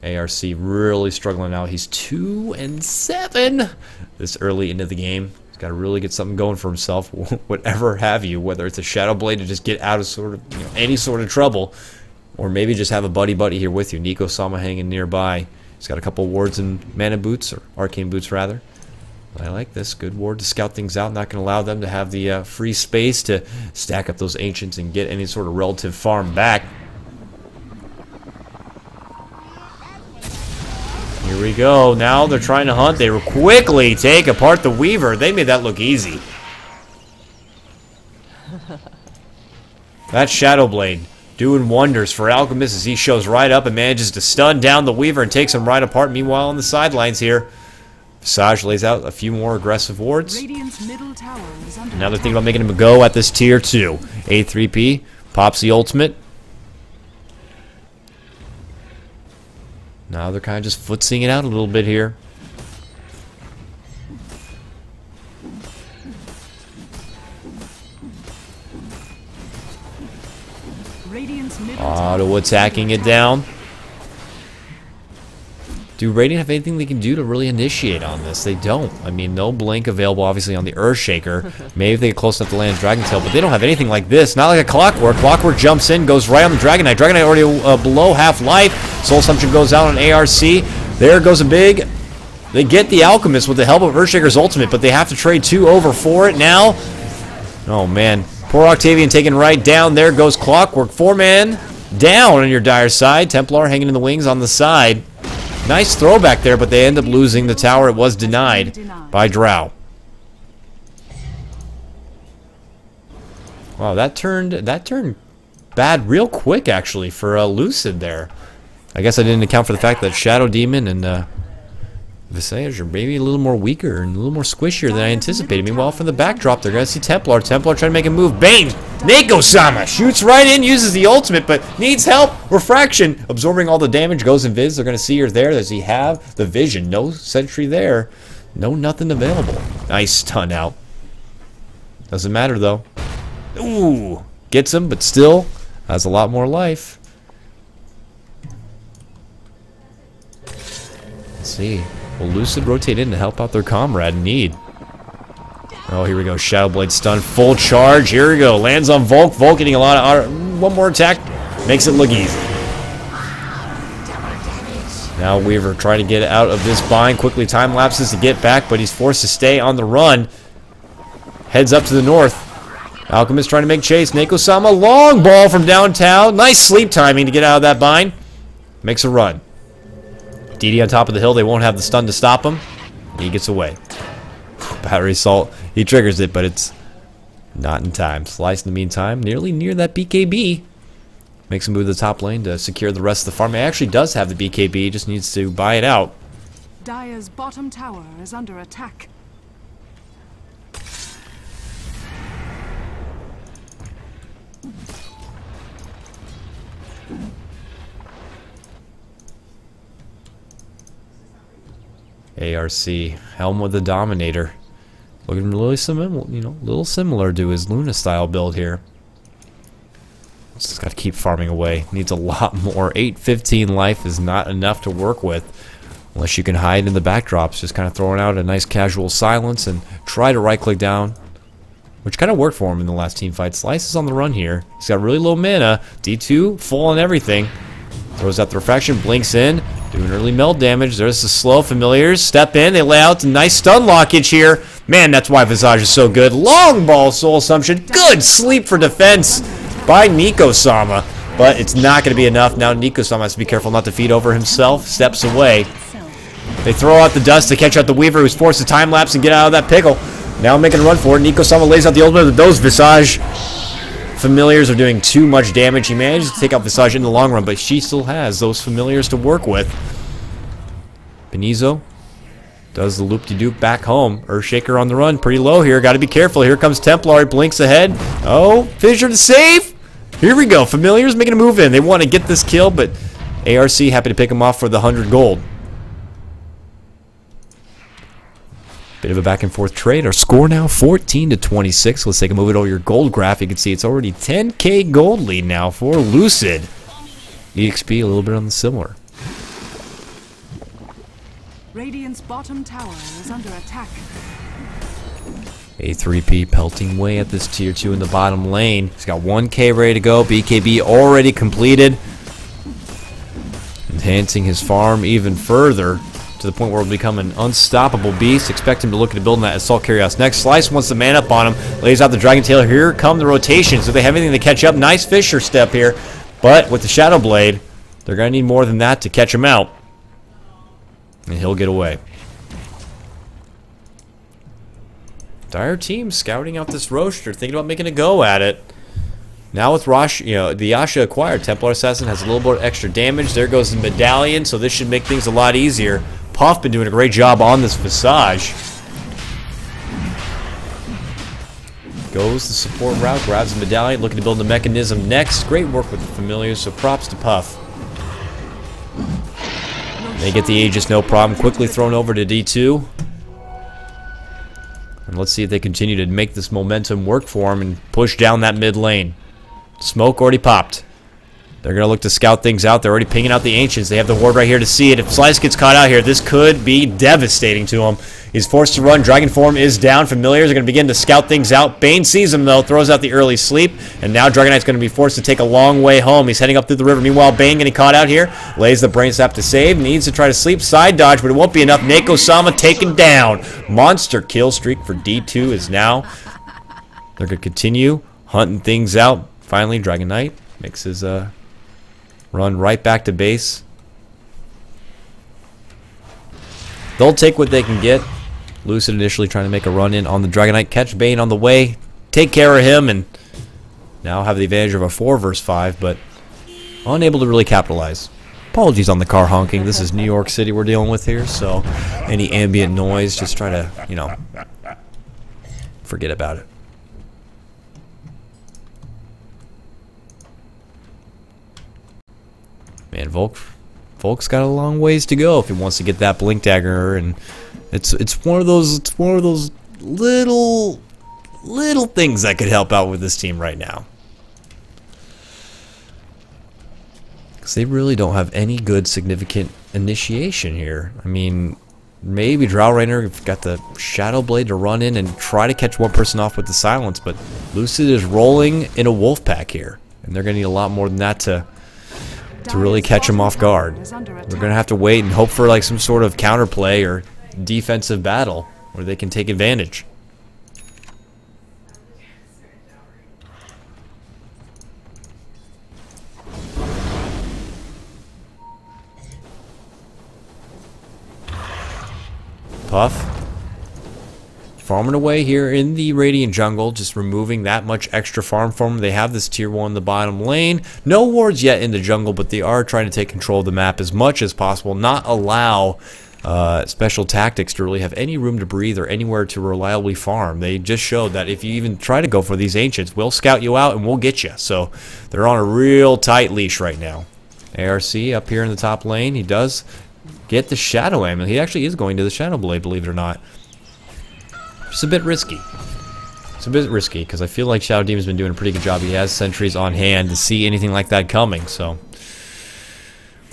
ARC really struggling out. He's 2-7 this early into the game. He's got to really get something going for himself, whatever have you, whether it's a Shadow Blade to just get out of sort of any sort of trouble, or maybe just have a buddy here with you. Nico-sama hanging nearby. He's got a couple wards and mana boots, or arcane boots rather. I like this. Good ward to scout things out. Not going to allow them to have the free space to stack up those ancients and get any sort of relative farm back. Here we go. Now they're trying to hunt. They will quickly take apart the Weaver. They made that look easy. That Shadow Blade doing wonders for Alchemist as he shows right up and manages to stun down the Weaver and takes him right apart. Meanwhile, on the sidelines here, Visage lays out a few more aggressive wards. Now they're thinking about making him a go at this tier 2. A3P pops the ultimate. Now they're kind of just footseeing it out a little bit here. Auto attacking it down. Do Radiant have anything they can do to really initiate on this? They don't. I mean, no blink available, obviously, on the Earthshaker. Maybe if they get close enough to land Dragon Tail, but they don't have anything like this. Not like a Clockwork. Clockwork jumps in, goes right on the Dragon Knight. Dragon Knight already below half life. Soul Assumption goes out on ARC. There goes a big They get the Alchemist with the help of Earthshaker's ultimate, but they have to trade 2 over for it now. Oh, man. Poor Octavian taken right down. There goes Clockwork. 4-man down on your dire side. Templar hanging in the wings on the side. Nice throwback there, but they end up losing the tower. It was denied by Drow. Wow, that turned bad real quick, actually, for Lucid there. I guess I didn't account for the fact that Shadow Demon and Visage are maybe a little more weaker and a little more squishier than I anticipated. Meanwhile, from the backdrop, they're going to see Templar. Templar trying to make a move. Bane! Neko-sama shoots right in, uses the ultimate, but needs help. Refraction, absorbing all the damage, goes invis. They're going to see her there. Does he have the vision? No sentry there. No nothing available. Nice stun out. Doesn't matter, though. Ooh! Gets him, but still has a lot more life. Let's see. Will Lucid rotate in to help out their comrade in need? Oh, here we go. Shadowblade stun, full charge. Here we go. Lands on Volk. Volk getting a lot of... one more attack. Makes it look easy. Now Weaver trying to get out of this bind. Quickly time lapses to get back, but he's forced to stay on the run. Heads up to the north. Alchemist trying to make chase. Neko-sama, long ball from downtown. Nice sleep timing to get out of that bind. Makes a run. DD on top of the hill. They won't have the stun to stop him. He gets away. Battery assault. He triggers it, but it's not in time. Slice in the meantime. Nearly near that BKB. Makes him move to the top lane to secure the rest of the farm. He actually does have the BKB. Just needs to buy it out. Dire's bottom tower is under attack. ARC, Helm with the Dominator. Looking really similar, little similar to his Luna style build here. Just got to keep farming away. Needs a lot more. 815 life is not enough to work with. Unless you can hide in the backdrops. Just kind of throwing out a nice casual silence and try to right click down. Which kind of worked for him in the last team fight. Slice is on the run here. He's got really low mana. D2 full on everything. Throws out the refraction, blinks in, doing early meld damage. There's the slow familiars. Step in, they lay out a nice stun lockage here. Man, that's why Visage is so good. Long ball soul assumption. Good sleep for defense by Neko-sama. But it's not going to be enough. Now Neko-sama has to be careful not to feed over himself. Steps away. They throw out the dust to catch out the Weaver, who's forced to time lapse and get out of that pickle. Now making a run for it. Neko-sama lays out the ultimate, but those Visage familiars are doing too much damage. He manages to take out Visage in the long run, but she still has those familiars to work with. Benizo does the loop-de-doop back home. Earthshaker on the run, pretty low here. Got to be careful. Here comes Templar. He blinks ahead. Oh, Fissure to save. Here we go. Familiars making a move in. They want to get this kill, but ARC happy to pick him off for the 100 gold. Bit of a back and forth trade. Our score now 14 to 26. Let's take a move over your gold graph. You can see it's already 10k gold lead now for Lucid. EXP a little bit on the similar. Radiant's bottom tower is under attack. A3P pelting away at this tier 2 in the bottom lane. He's got 1k ready to go. BKB already completed. Enhancing his farm even further, to the point where he'll become an unstoppable beast. Expect him to look at building that Assault Carryhouse next. Slice wants the man up on him. Lays out the Dragon Tail. Here come the rotations. Do they have anything to catch up? Nice Fissure step here. But with the Shadow Blade, they're going to need more than that to catch him out. And he'll get away. Dire team scouting out this Roaster, thinking about making a go at it. Now with Rosh, the Yasha acquired, Templar Assassin has a little bit extra damage. There goes the Medallion, so this should make things a lot easier. Puff been doing a great job on this Visage. Goes the support route, grabs the Medallion, looking to build the mechanism next. Great work with the Familiars, so props to Puff. They get the Aegis, no problem. Quickly thrown over to D2. And let's see if they continue to make this momentum work for them and push down that mid lane. Smoke already popped. They're going to look to scout things out. They're already pinging out the Ancients. They have the Ward right here to see it. If Slice gets caught out here, this could be devastating to him. He's forced to run. Dragon Form is down. Familiars are going to begin to scout things out. Bane sees him, though, throws out the early sleep, and now Dragon Knight's going to be forced to take a long way home. He's heading up through the river. Meanwhile, Bane getting caught out here. Lays the Brain Sap to save. Needs to try to sleep. Side dodge, but it won't be enough. Neko-sama taken down. Monster kill streak for D2 is now. They're going to continue hunting things out. Finally, Dragon Knight makes his run right back to base. They'll take what they can get. Lucid initially trying to make a run in on the Dragon Knight. Catch Bane on the way. Take care of him and now have the advantage of a 4 versus 5, but unable to really capitalize. Apologies on the car honking. This is New York City we're dealing with here, so any ambient noise, just try to, you know, forget about it. Man, Volk's got a long ways to go if he wants to get that Blink Dagger, and it's one of those little things that could help out with this team right now. Because they really don't have any good significant initiation here. I mean, maybe Drow Rainer got the Shadow Blade to run in and try to catch one person off with the silence, but Lucid is rolling in a wolf pack here, and they're going to need a lot more than that to really catch him off guard. They're going to have to wait and hope for like some sort of counterplay or defensive battle where they can take advantage. Puff farming away here in the Radiant jungle, just removing that much extra farm from them. They have this tier 1 in the bottom lane. No wards yet in the jungle, but they are trying to take control of the map as much as possible, not allow special tactics to really have any room to breathe or anywhere to reliably farm. They just showed that if you even try to go for these Ancients, we'll scout you out and we'll get you. So they're on a real tight leash right now. ARC up here in the top lane. He does get the Shadow Amulet. He actually is going to the Shadow Blade, believe it or not. It's a bit risky. It's a bit risky because I feel like Shadow Demon's been doing a pretty good job. He has sentries on hand to see anything like that coming, so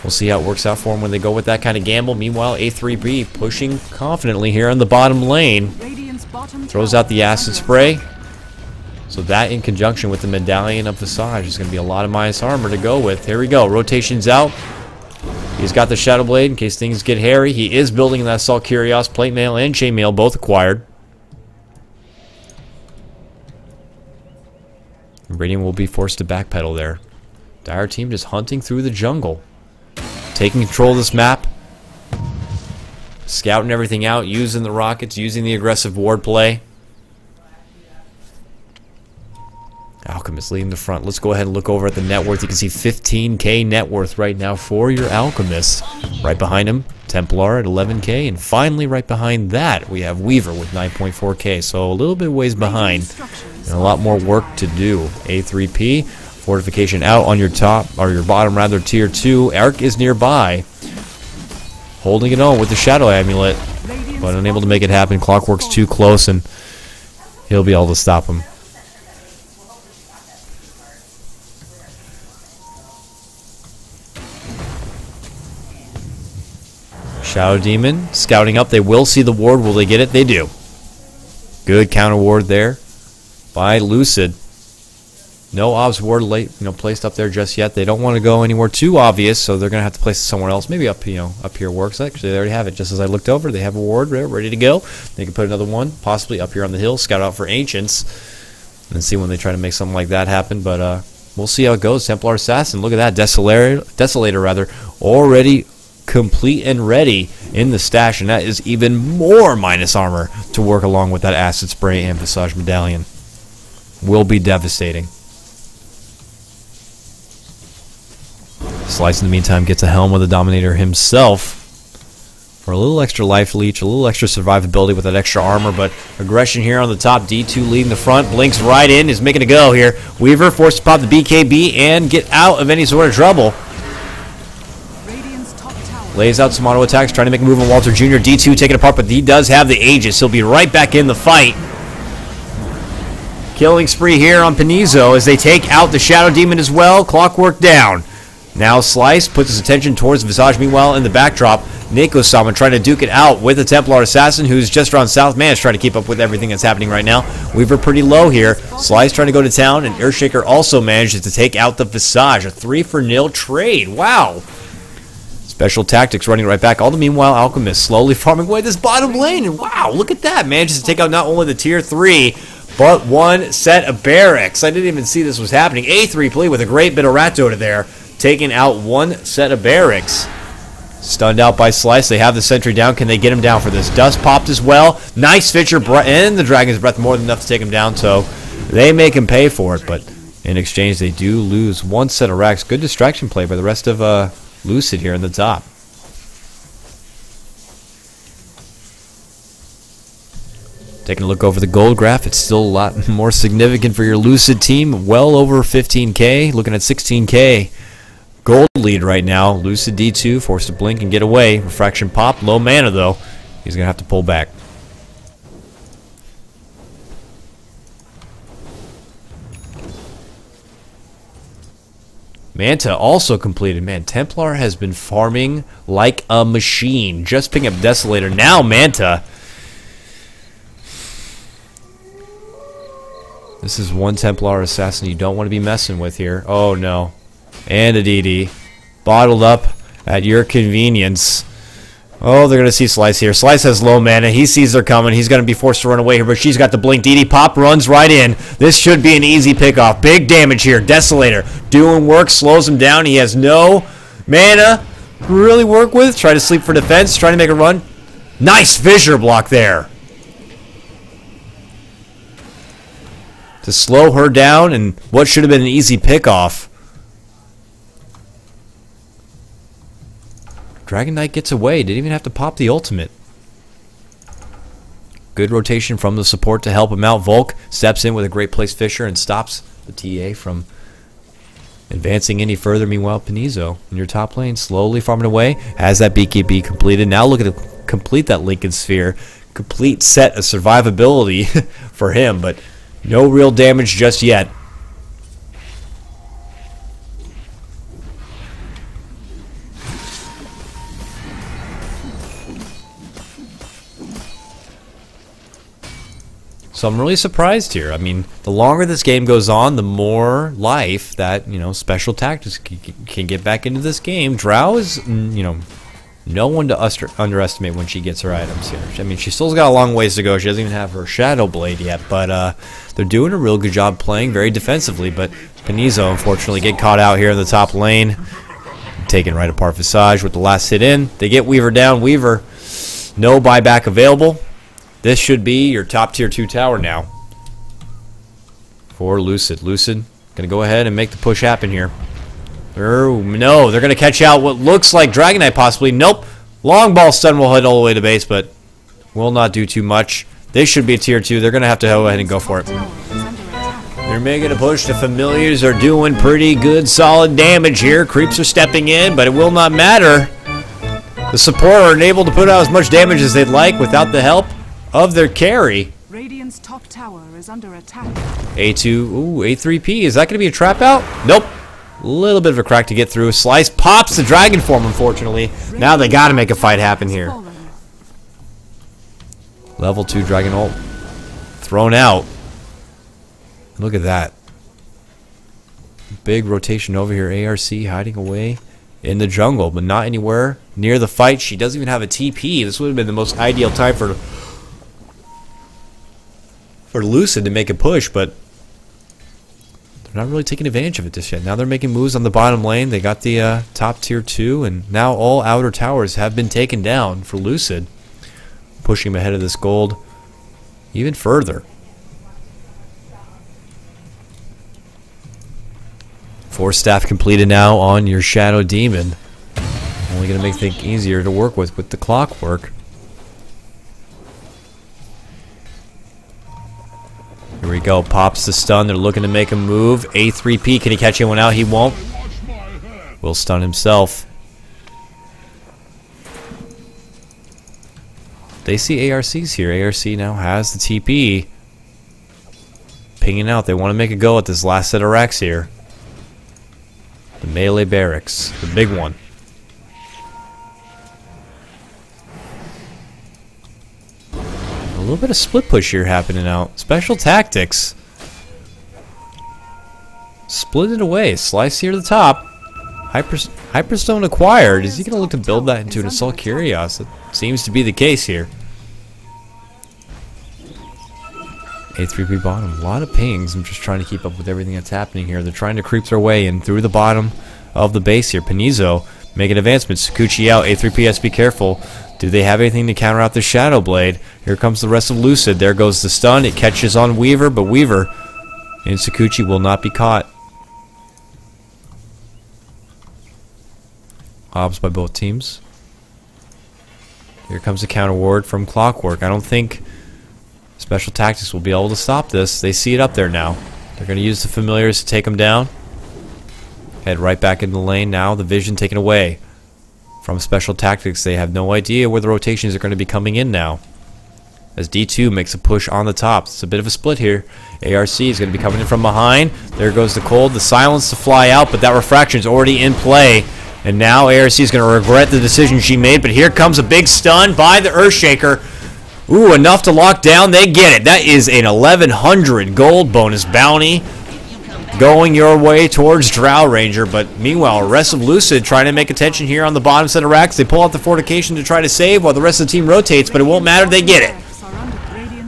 we'll see how it works out for him when they go with that kind of gamble. Meanwhile, A3B pushing confidently here on the bottom lane. Throws out the Acid Spray. So that in conjunction with the Medallion of Visage is going to be a lot of minus armor to go with. Here we go. Rotation's out. He's got the Shadow Blade in case things get hairy. He is building that Assault Curios, Plate Mail, and Chain Mail, both acquired. Radiant will be forced to backpedal there. Dire team just hunting through the jungle. Taking control of this map. Scouting everything out, using the rockets, using the aggressive ward play. Alchemist leading the front. Let's go ahead and look over at the net worth. You can see 15k net worth right now for your Alchemist. Right behind him, Templar at 11k. And finally right behind that, we have Weaver with 9.4k. So a little bit ways behind. And a lot more work to do. A3P, fortification out on your top, or your bottom rather, tier 2. Eric is nearby. Holding it on with the Shadow Amulet. But unable to make it happen. Clockwork's too close and he'll be able to stop him. Shadow Demon scouting up. They will see the ward. Will they get it? They do. Good counter ward there by Lucid. No obs ward placed up there just yet. They don't want to go anywhere too obvious, so they're gonna have to place it somewhere else. Maybe up here works. Actually, they already have it. Just as I looked over, they have a ward ready to go. They can put another one possibly up here on the hill. Scout out for Ancients and see when they try to make something like that happen. But we'll see how it goes. Templar Assassin. Look at that. Desolator rather already complete and ready in the stash, and that is even more minus armor to work along with that Acid Spray and Visage Medallion. Will be devastating. Slice in the meantime gets a helm with the Dominator himself for a little extra life leech, a little extra survivability with that extra armor, but aggression here on the top. D2 leading the front, blinks right in, is making a go here. Weaver forced to pop the BKB and get out of any sort of trouble. Lays out some auto attacks, trying to make a move on Walter Jr. D2 taken apart, but he does have the Aegis. He'll be right back in the fight. Killing spree here on Penizo as they take out the Shadow Demon as well. Clockwork down. Now Slice puts his attention towards Visage. Meanwhile, in the backdrop, Nico-sama trying to duke it out with the Templar Assassin, who's just around South. Man, is trying to keep up with everything that's happening right now. Weaver pretty low here. Slice trying to go to town, and Earthshaker also manages to take out the Visage. A 3-for-0 trade. Wow. Special Tactics running right back. All the meanwhile, Alchemist slowly farming away this bottom lane. And wow, look at that. Manages to take out not only the tier 3, but one set of barracks. I didn't even see this was happening. A3 play with a great bit of Rat Dota there. Taking out one set of barracks. Stunned out by Slice. They have the sentry down. Can they get him down for this? Dust popped as well. Nice Fisher and the Dragon's Breath, more than enough to take him down. So they make him pay for it. But in exchange, they do lose one set of racks. Good distraction play by the rest of Lucid here in the top. Taking a look over the gold graph, it's still a lot more significant for your Lucid team. Well over 15K, looking at 16K. Gold lead right now. Lucid D2 forced to blink and get away. Refraction pop. Low mana though. He's going to have to pull back. Manta also completed. Man, Templar has been farming like a machine. Just picking up Desolator. Now Manta. This is one Templar Assassin you don't want to be messing with here. Oh no. And a DD. Bottled up at your convenience. Oh, they're going to see Slice here. Slice has low mana. He sees they're coming. He's going to be forced to run away here, but she's got the blink. DD pop runs right in. This should be an easy pickoff. Big damage here. Desolator doing work. Slows him down. He has no mana to really work with. Try to sleep for defense. Trying to make a run. Nice fissure block there. To slow her down and what should have been an easy pickoff. Dragon Knight gets away. Didn't even have to pop the ultimate. Good rotation from the support to help him out. Volk steps in with a great place Fisher and stops the TA from advancing any further. Meanwhile, Panizo in your top lane slowly farming away. Has that BKB completed. Now look at complete that Lincoln Sphere. Complete set of survivability for him, but no real damage just yet. So I'm really surprised here. I mean, the longer this game goes on, the more life that, Special Tactics can get back into this game. Drow is, no one to underestimate when she gets her items here. I mean, she still's got a long ways to go. She doesn't even have her Shadow Blade yet, but they're doing a real good job playing very defensively. But Panizo, unfortunately, get caught out here in the top lane. Taken right apart Visage with the last hit in. They get Weaver down. Weaver, no buyback available. This should be your top tier 2 tower now for Lucid. Lucid going to go ahead and make the push happen here. Oh, no, they're going to catch out what looks like Dragon Knight possibly. Nope. Long ball stun will head all the way to base, but will not do too much. This should be a tier 2. They're going to have to go ahead and go for it. They're making a push. The familiars are doing pretty good, solid damage here. Creeps are stepping in, but it will not matter. The support are unable to put out as much damage as they'd like without the help of their carry. Radiant's top tower is under attack. A2, ooh, A3P. Is that going to be a trap out? Nope. A little bit of a crack to get through. Slice pops the dragon form, unfortunately. Now they got to make a fight happen here. Level 2 dragon ult. Thrown out. Look at that. Big rotation over here. ARC hiding away in the jungle, but not anywhere near the fight. She doesn't even have a TP. This would have been the most ideal time for Lucid to make a push, but they're not really taking advantage of it just yet. Now they're making moves on the bottom lane. They got the top tier 2, and now all outer towers have been taken down for Lucid, pushing them ahead of this gold even further. Force staff completed now on your Shadow Demon. Only going to make things easier to work with the clockwork. Here we go. Pops the stun. They're looking to make a move. A3P. Can he catch anyone out? He won't. Will stun himself. They see ARCs here. ARC now has the TP. Pinging out. They want to make a go at this last set of racks here. The melee barracks, the big one. A little bit of split push here happening out. Special tactics. Split it away. Slice here to the top. Hyperstone acquired. Is he going to look to build that into an Assault Curios? That seems to be the case here. A3P bottom. A lot of pings. I'm just trying to keep up with everything that's happening here. They're trying to creep their way in through the bottom of the base here. Panizo making advancements. Sakuchi out. A3P has to be careful. Do they have anything to counter out the Shadow Blade? Here comes the rest of Lucid. There goes the stun. It catches on Weaver, but Weaver and Sakuchi will not be caught. Obs by both teams. Here comes a counter ward from Clockwork. I don't think Special Tactics will be able to stop this. They see it up there now. They're going to use the familiars to take them down. Head right back into the lane now. The vision taken away from Special Tactics. They have no idea where the rotations are going to be coming in now. As D2 makes a push on the top. It's a bit of a split here. ARC is going to be coming in from behind. There goes the cold. The silence to fly out, but that refraction is already in play. And now ARC is going to regret the decision she made, but here comes a big stun by the Earthshaker. Ooh, enough to lock down. They get it. That is an 1100 gold bonus bounty going your way towards Drow Ranger. But meanwhile, rest of Lucid trying to make attention here on the bottom set of racks. They pull out the fortification to try to save while the rest of the team rotates, but it won't matter. They get it.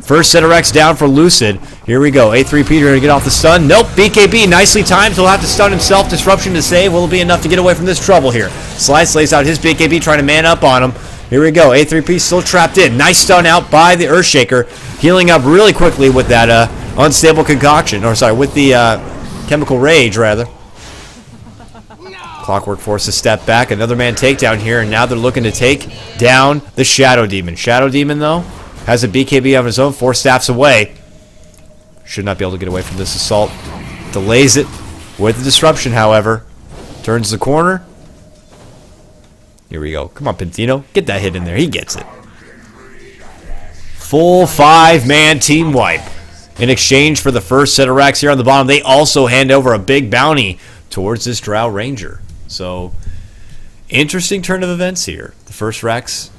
First set of racks down for Lucid. Here we go. A3 Peter going to get off the stun. Nope. BKB nicely timed. He'll have to stun himself. Disruption to save. Will it be enough to get away from this trouble here? Slice lays out his BKB trying to man up on him. Here we go. A3P still trapped in. Nice stun out by the Earthshaker. Healing up really quickly with that unstable concoction. Or sorry, with the chemical rage rather. Clockwork forces a step back. Another man takedown here. And now they're looking to take down the Shadow Demon. Shadow Demon though has a BKB of his own, 4 staffs away. Should not be able to get away from this assault. Delays it with the disruption, however. Turns the corner. Here we go. Come on, Pentino. Get that hit in there. He gets it. Full 5-man team wipe. In exchange for the first set of racks here on the bottom, they also hand over a big bounty towards this Drow Ranger. So, interesting turn of events here. The first racks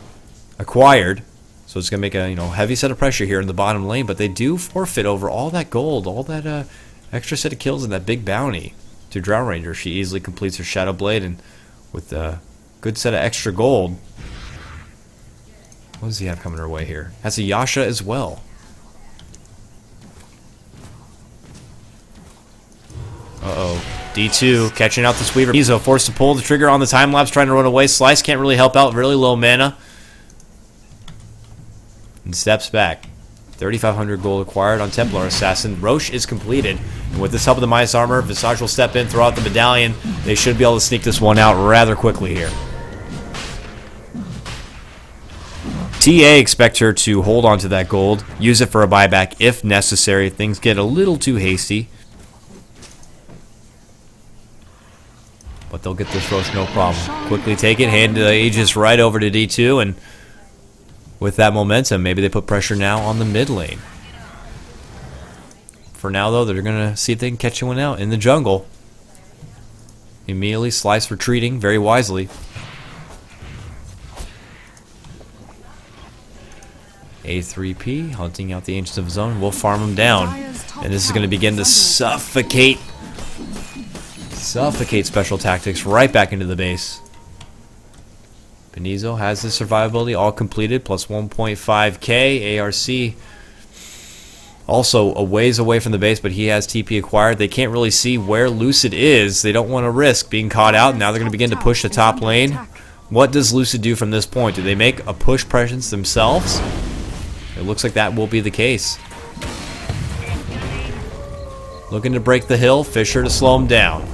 acquired. So it's going to make a heavy set of pressure here in the bottom lane, but they do forfeit over all that gold, all that extra set of kills and that big bounty to Drow Ranger. She easily completes her Shadow Blade, and with a good set of extra gold. What does he have coming her way here? Has a Yasha as well. Uh-oh. D2 catching out this Weaver. Mizo forced to pull the trigger on the time-lapse, trying to run away. Slice can't really help out, really low mana. And steps back. 3,500 gold acquired on Templar Assassin. Roche is completed. And with this help of the Midas Armor, Visage will step in, throw out the medallion. They should be able to sneak this one out rather quickly here. TA expect her to hold on to that gold, use it for a buyback if necessary. Things get a little too hasty. But they'll get this Roche no problem. Quickly take it, hand the Aegis right over to D2, and with that momentum, maybe they put pressure now on the mid lane. For now, though, they're going to see if they can catch one out in the jungle. Immediately, Slice retreating very wisely. A3P hunting out the Ancients of his own. Will farm him down. And this is going to begin to suffocate Special Tactics right back into the base. Panizo has his survivability all completed, plus 1.5k. ARC also a ways away from the base, but he has TP acquired. They can't really see where Lucid is. They don't want to risk being caught out. Now they're going to begin to push the top lane. What does Lucid do from this point? Do they make a push presence themselves? It looks like that will be the case. Looking to break the hill. Fisher to slow him down.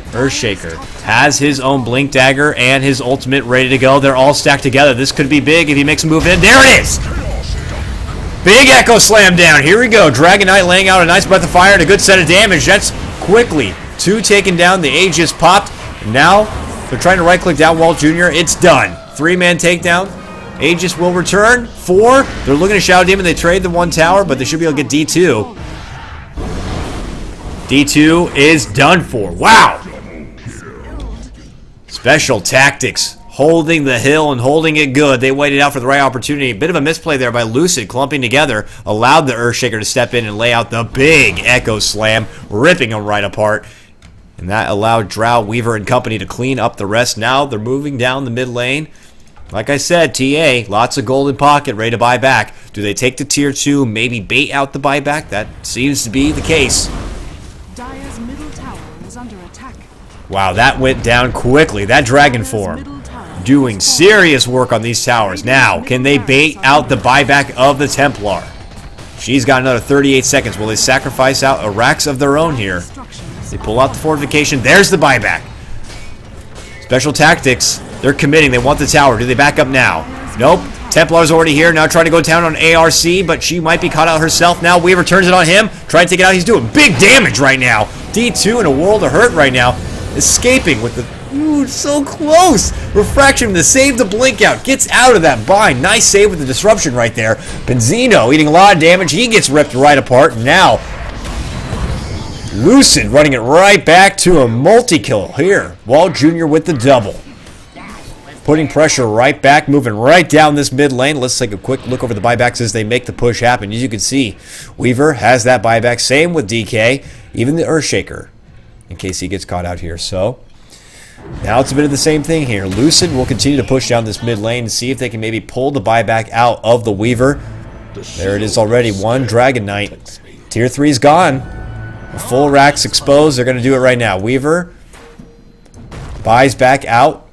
Earthshaker has his own Blink Dagger and his ultimate ready to go. They're all stacked together. This could be big if he makes a move in. There it is! Big Echo Slam down. Here we go. Dragon Knight laying out a nice breath of fire and a good set of damage. That's quickly 2 taken down. The Aegis popped. Now they're trying to right-click down Walt Jr. It's done. 3-man takedown. Aegis will return. 4. They're looking to Shadow Demon. They trade the 1 tower, but they should be able to get D2. D2 is done for. Wow! Special tactics. Holding the hill and holding it good. They waited out for the right opportunity. A bit of a misplay there by Lucid, clumping together. Allowed the Earthshaker to step in and lay out the big Echo Slam, ripping them right apart. And that allowed Drow, Weaver, and company to clean up the rest. Now they're moving down the mid lane. Like I said, TA, lots of gold in pocket, ready to buy back. Do they take the tier 2, maybe bait out the buyback? That seems to be the case. Dire's middle tower is under attack. Wow, that went down quickly. That dragon form doing serious work on these towers. Now, can they bait out the buyback of the Templar? She's got another 38 seconds. Will they sacrifice out a Rax of their own here? They pull out the fortification. There's the buyback. Special tactics. They're committing. They want the tower. Do they back up now? Nope. Templar's already here. Now trying to go down on ARC, but she might be caught out herself now. Weaver turns it on him. Trying to take it out. He's doing big damage right now. D2 in a world of hurt right now. Escaping with the... Ooh, so close. Refraction to save the blink out. Gets out of that bind. Nice save with the disruption right there. Benzino eating a lot of damage. He gets ripped right apart. Now, Lucid running it right back to a multi-kill here. Walt Jr. with the double. Putting pressure right back, moving right down this mid lane. Let's take a quick look over the buybacks as they make the push happen. As you can see, Weaver has that buyback. Same with DK. Even the Earthshaker, in case he gets caught out here. So, now it's a bit of the same thing here. Lucid will continue to push down this mid lane and see if they can maybe pull the buyback out of the Weaver. There it is already. One Dragon Knight. Tier 3's gone. A full Rax exposed. They're going to do it right now. Weaver buys back out.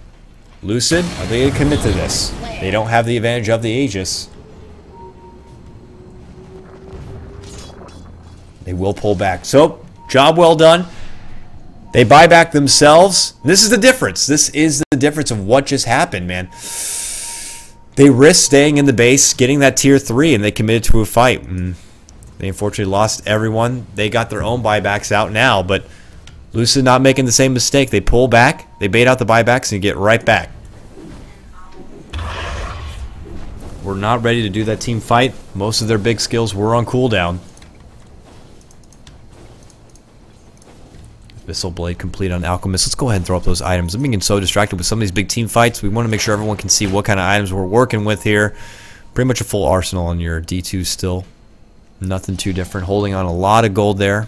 Lucid, are they going to commit to this? They don't have the advantage of the Aegis. They will pull back. So, job well done. They buy back themselves. This is the difference. This is the difference of what just happened, man. They risked staying in the base, getting that tier 3, and they committed to a fight. And they unfortunately lost everyone. They got their own buybacks out now, but Lucid not making the same mistake. They pull back, they bait out the buybacks, and get right back. We're not ready to do that team fight. Most of their big skills were on cooldown. Missile Blade complete on Alchemist. Let's go ahead and throw up those items. I'm being so distracted with some of these big team fights. We want to make sure everyone can see what kind of items we're working with here. Pretty much a full arsenal on your D2 still. Nothing too different. Holding on a lot of gold there.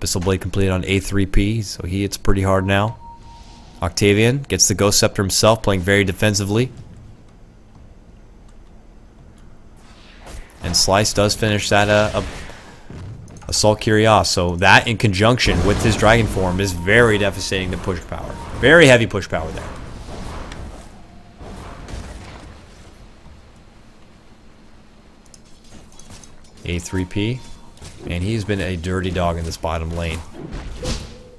Missile Blade completed on A3P, so he hits pretty hard now. Octavian gets the Ghost Scepter himself, playing very defensively. And Slice does finish that Assault Curios, so that in conjunction with his Dragon form is very devastating to push power. Very heavy push power there. A3P, and he's been a dirty dog in this bottom lane.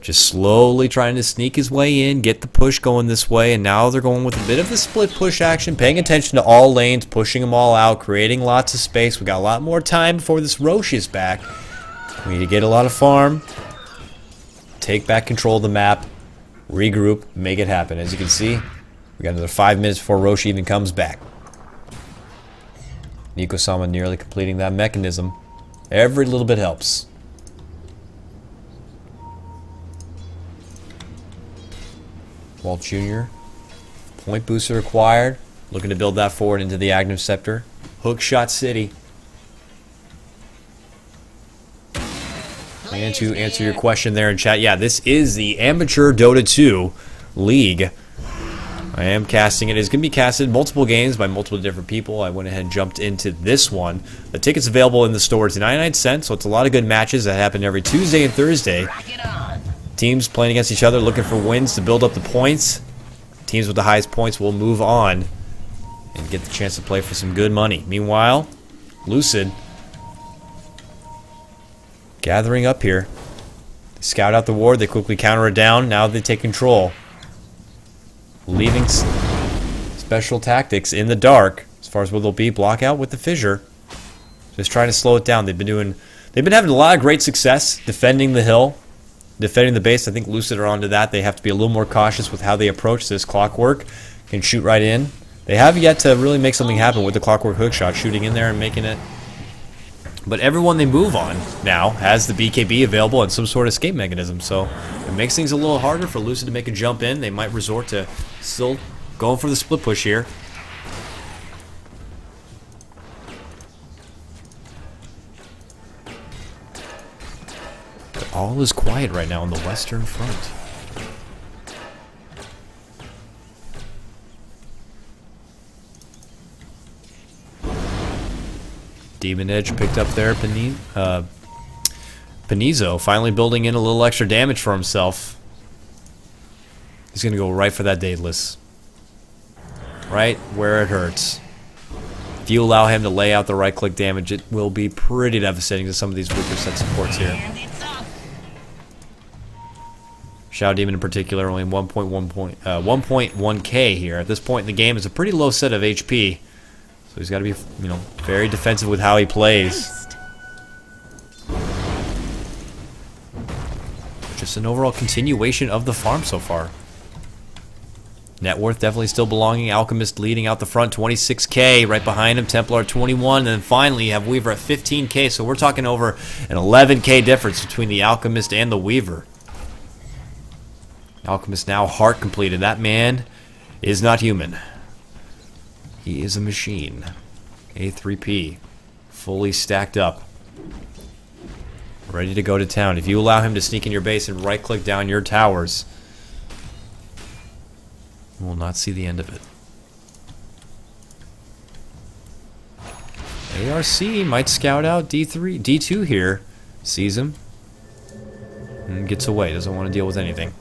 Just slowly trying to sneak his way in, get the push going this way, and now they're going with a bit of the split push action, paying attention to all lanes, pushing them all out, creating lots of space. We got a lot more time before this Roche is back. We need to get a lot of farm, take back control of the map, regroup, make it happen. As you can see, we got another 5 minutes before Roche even comes back. Nico-sama nearly completing that mechanism. Every little bit helps. Walt Jr. Point booster required. Looking to build that forward into the Agnem Scepter. Hookshot City. And to answer your question there in chat, yeah, this is the Amateur Dota 2 League. I am casting it. It's going to be casted multiple games by multiple different people. I went ahead and jumped into this one. The ticket's available in the store. It's 99 cents, so it's a lot of good matches that happen every Tuesday and Thursday. Teams playing against each other, looking for wins to build up the points. Teams with the highest points will move on and get the chance to play for some good money. Meanwhile, Lucid gathering up here. They scout out the ward, they quickly counter it down. Now they take control. Leaving special tactics in the dark as far as where they'll be. Block out with the fissure. Just trying to slow it down. They've been having a lot of great success defending the hill, defending the base. I think Lucid are onto that. They have to be a little more cautious with how they approach this. Clockwork can shoot right in. They have yet to really make something happen with the Clockwork hookshot, shooting in there and making it But everyone they move on now has the BKB available and some sort of escape mechanism, so it makes things a little harder for Lucid to make a jump in. They might resort to still going for the split push here. But all is quiet right now on the Western Front. Demon Edge picked up there. Panizo finally building in a little extra damage for himself. He's going to go right for that Daedalus. Right where it hurts. If you allow him to lay out the right-click damage, it will be pretty devastating to some of these weaker set supports here. Shadow Demon in particular, only 1.1k here. At this point in the game, it's a pretty low set of HP. So he's got to be, you know, very defensive with how he plays. Just an overall continuation of the farm so far. Net worth definitely still belonging. Alchemist leading out the front, 26k. Right behind him, Templar at 21. And then finally you have Weaver at 15k. So we're talking over an 11k difference between the Alchemist and the Weaver. Alchemist now heart completed. That man is not human. He is a machine. A3P. Fully stacked up. Ready to go to town. If you allow him to sneak in your base and right-click down your towers, you will not see the end of it. ARC might scout out D2 here. Sees him. And gets away. Doesn't want to deal with anything.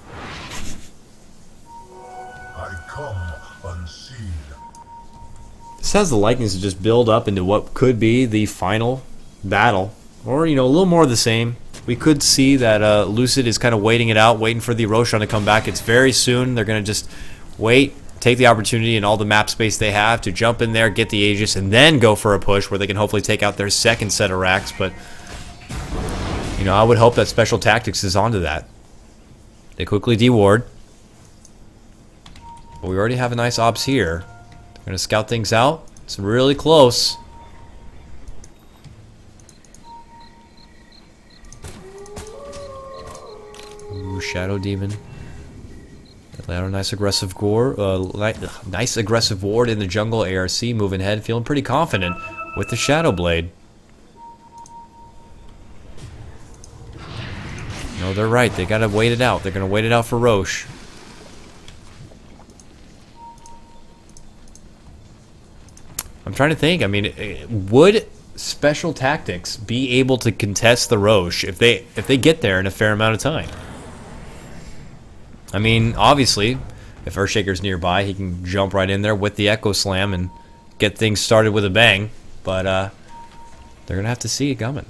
This has the likeness to just build up into what could be the final battle. Or, you know, a little more of the same. We could see that Lucid is kind of waiting it out, waiting for the Roshan to come back. It's very soon. They're going to just wait, take the opportunity and all the map space they have to jump in there, get the Aegis, and then go for a push where they can hopefully take out their second set of racks. But, you know, I would hope that Special Tactics is onto that. They quickly deward. But we already have a nice ops here. They're going to scout things out. It's really close. Ooh, Shadow Demon. Lay out a nice aggressive nice aggressive ward in the jungle. ARC moving ahead, feeling pretty confident with the Shadow Blade. No, they're right. They gotta wait it out. They're gonna wait it out for Roche. I'm trying to think. I mean, would Special Tactics be able to contest the Roche if they get there in a fair amount of time? I mean, obviously, if Earthshaker's nearby, he can jump right in there with the Echo Slam and get things started with a bang. But they're gonna have to see it coming.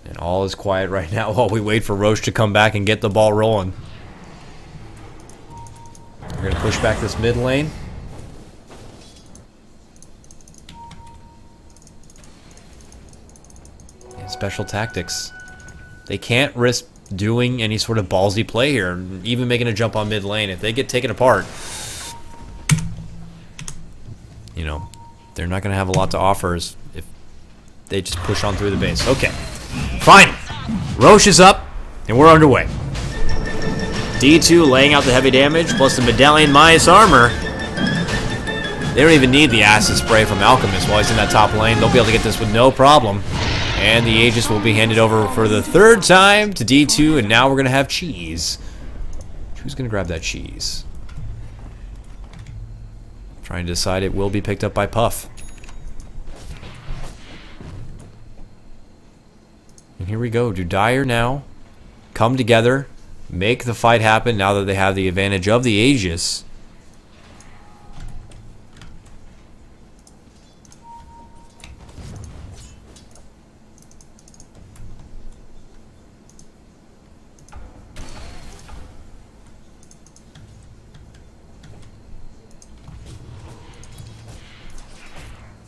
And all is quiet right now while we wait for Roche to come back and get the ball rolling. We're gonna push back this mid lane. Special Tactics. They can't risk doing any sort of ballsy play here, even making a jump on mid lane. If they get taken apart, you know, they're not going to have a lot to offer if they just push on through the base. Okay, fine. Roche is up, and we're underway. D2 laying out the heavy damage, plus the Medallion Maya's armor. They don't even need the acid spray from Alchemist while he's in that top lane. They'll be able to get this with no problem. And the Aegis will be handed over for the third time to D2, and now we're going to have cheese. Who's going to grab that cheese? Trying to decide. It will be picked up by Puff. And here we go. Do Dire now come together, make the fight happen now that they have the advantage of the Aegis?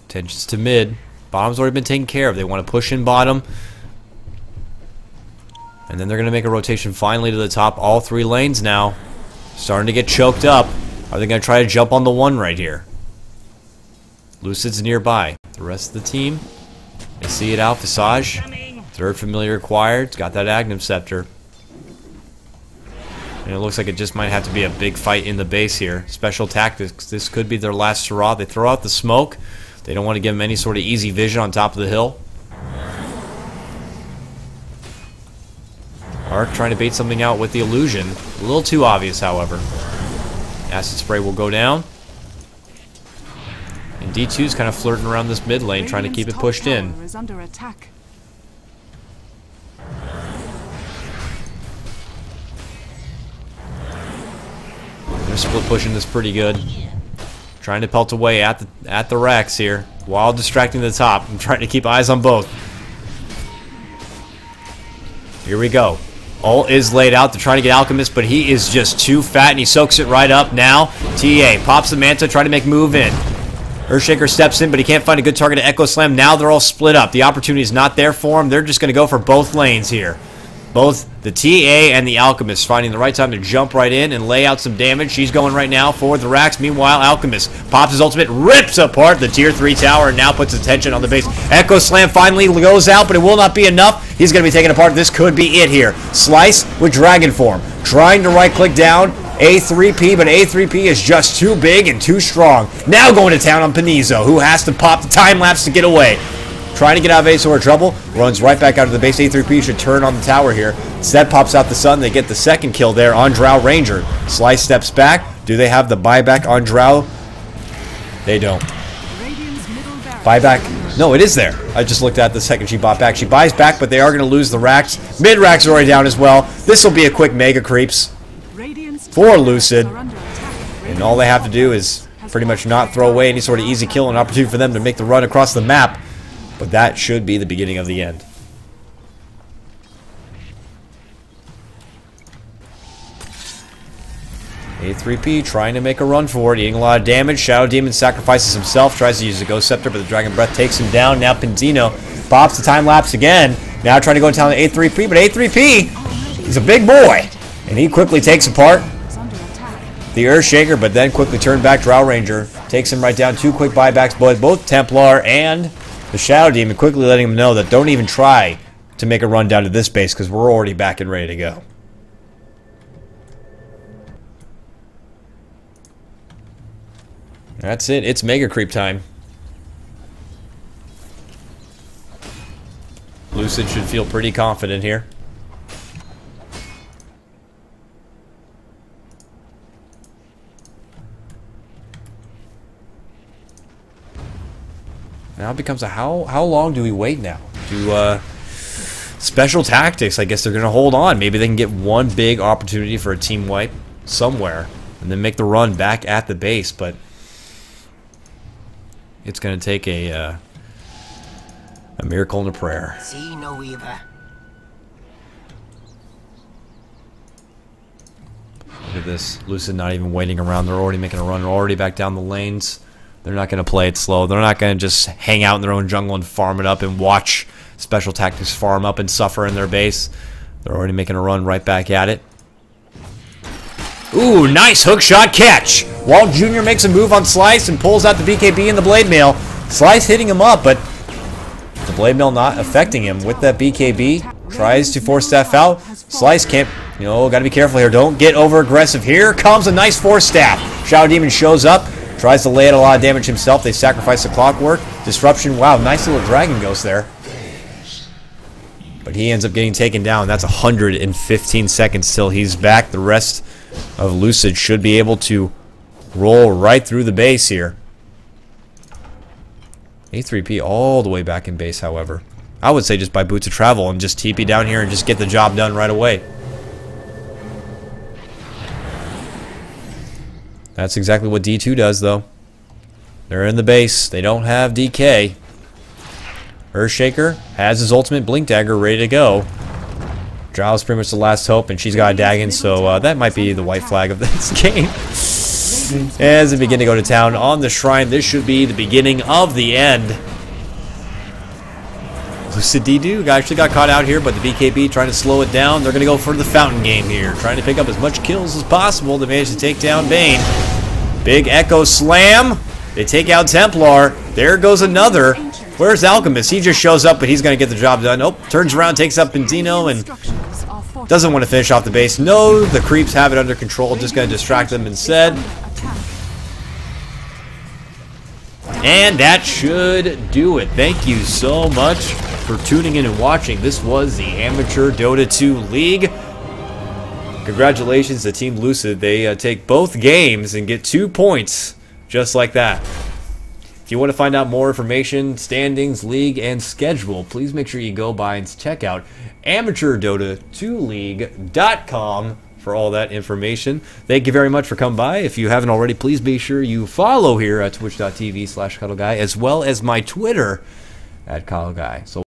Attentions to mid. Bottom's already been taken care of. They want to push in bottom. And And then they're going to make a rotation finally to the top. All 3 lanes now. Starting to get choked up. Are they going to try to jump on the 1 right here? Lucid's nearby. The rest of the team, they see it out. Visage. 3rd familiar acquired. It's got that Agnum Scepter. And it looks like it just might have to be a big fight in the base here. Special tactics. This could be their last hurrah. They throw out the smoke. They don't want to give them any sort of easy vision on top of the hill. Arc trying to bait something out with the illusion. A little too obvious, however. Acid spray will go down. And D2's kind of flirting around this mid lane, trying to keep it pushed in. Is under attack. They're split pushing this pretty good. Trying to pelt away at the Rex here, while distracting the top. I'm trying to keep eyes on both. Here we go. Ult is laid out to try to get Alchemist, but he is just too fat, and he soaks it right up now. TA pops the Manta, trying to make move in. Earthshaker steps in, but he can't find a good target to Echo Slam. Now they're all split up. The opportunity is not there for him. They're just going to go for both lanes here. Both the TA and the Alchemist finding the right time to jump right in and lay out some damage. She's going right now for the Rax. Meanwhile, Alchemist pops his ultimate, rips apart the tier 3 tower, and now puts attention on the base. Echo Slam finally goes out, but it will not be enough. He's going to be taken apart. This could be it here. Slice with Dragon Form. Trying to right-click down A3P, but A3P is just too big and too strong. Now going to town on Panizo, who has to pop the time-lapse to get away. Trying to get out of Azor trouble, runs right back out of the base. A3P should turn on the tower here. Instead pops out the sun. They get the 2nd kill there on Drow Ranger. Slice steps back. Do they have the buyback on Drow? They don't. Buyback? No, it is there. I just looked at the second she bought back. She buys back, but they are going to lose the racks. Mid-racks are already down as well. This will be a quick mega creeps for Lucid. And all they have to do is pretty much not throw away any sort of easy kill and opportunity for them to make the run across the map. But that should be the beginning of the end. A3P trying to make a run for it, eating a lot of damage. Shadow Demon sacrifices himself, tries to use the Ghost Scepter, but the Dragon Breath takes him down. Now Pinzino pops the time lapse again. Now trying to go down to A3P, but A3P, he's a big boy. And he quickly takes apart the Earthshaker, but then quickly turned back. Drow Ranger takes him right down. 2 quick buybacks, both Templar and the Shadow Demon, quickly letting him know that don't even try to make a run down to this base because we're already back and ready to go. That's it. It's Mega Creep time. Lucid should feel pretty confident here. Now it becomes a how long do we wait now? Do special tactics, I guess they're going to hold on. Maybe they can get one big opportunity for a team wipe somewhere and then make the run back at the base, but it's going to take a miracle and a prayer. See no weaver. Look at this. Lucid not even waiting around. They're already making a run. They're already back down the lanes. They're not going to play it slow. They're not going to just hang out in their own jungle and farm it up and watch special tactics farm up and suffer in their base. They're already making a run right back at it. Ooh, nice hook shot catch. Walt Jr. makes a move on Slice and pulls out the BKB and the Blade Mail. Slice hitting him up, but the Blade Mail not affecting him with that BKB. Tries to force staff out. Slice can't, got to be careful here. Don't get over aggressive. Here comes a nice force staff. Shadow Demon shows up. Tries to lay out a lot of damage himself. They sacrifice the clockwork. Disruption. Wow, nice little Dragon Ghost there. But he ends up getting taken down. That's 115 seconds till he's back. The rest of Lucid should be able to roll right through the base here. A3P all the way back in base, however. I would say just buy Boots of Travel and just TP down here and just get the job done right away. That's exactly what D2 does, though. They're in the base. They don't have DK. Earthshaker has his ultimate Blink Dagger ready to go. Drow's pretty much the last hope, and she's got a Dagon, so that might be the white flag of this game. As they begin to go to town on the Shrine, this should be the beginning of the end. Lucid D-Dude actually got caught out here, but the BKB trying to slow it down. They're going to go for the fountain game here, trying to pick up as much kills as possible to manage to take down Bane. Big Echo Slam. They take out Templar. There goes another. Where's Alchemist? He just shows up, but he's going to get the job done. Nope. Turns around, takes up Benzino, and doesn't want to finish off the base. No, the creeps have it under control. Just going to distract them instead. And that should do it. Thank you so much for tuning in and watching. This was the Amateur Dota 2 League. Congratulations to Team Lucid. They take both games and get 2 points just like that. If you want to find out more information, standings, league, and schedule, please make sure you go by and check out amateurdota2league.com for all that information. Thank you very much for coming by. If you haven't already, please be sure you follow here at twitch.tv/KOTLGuy, as well as my Twitter at KOTLGuy. So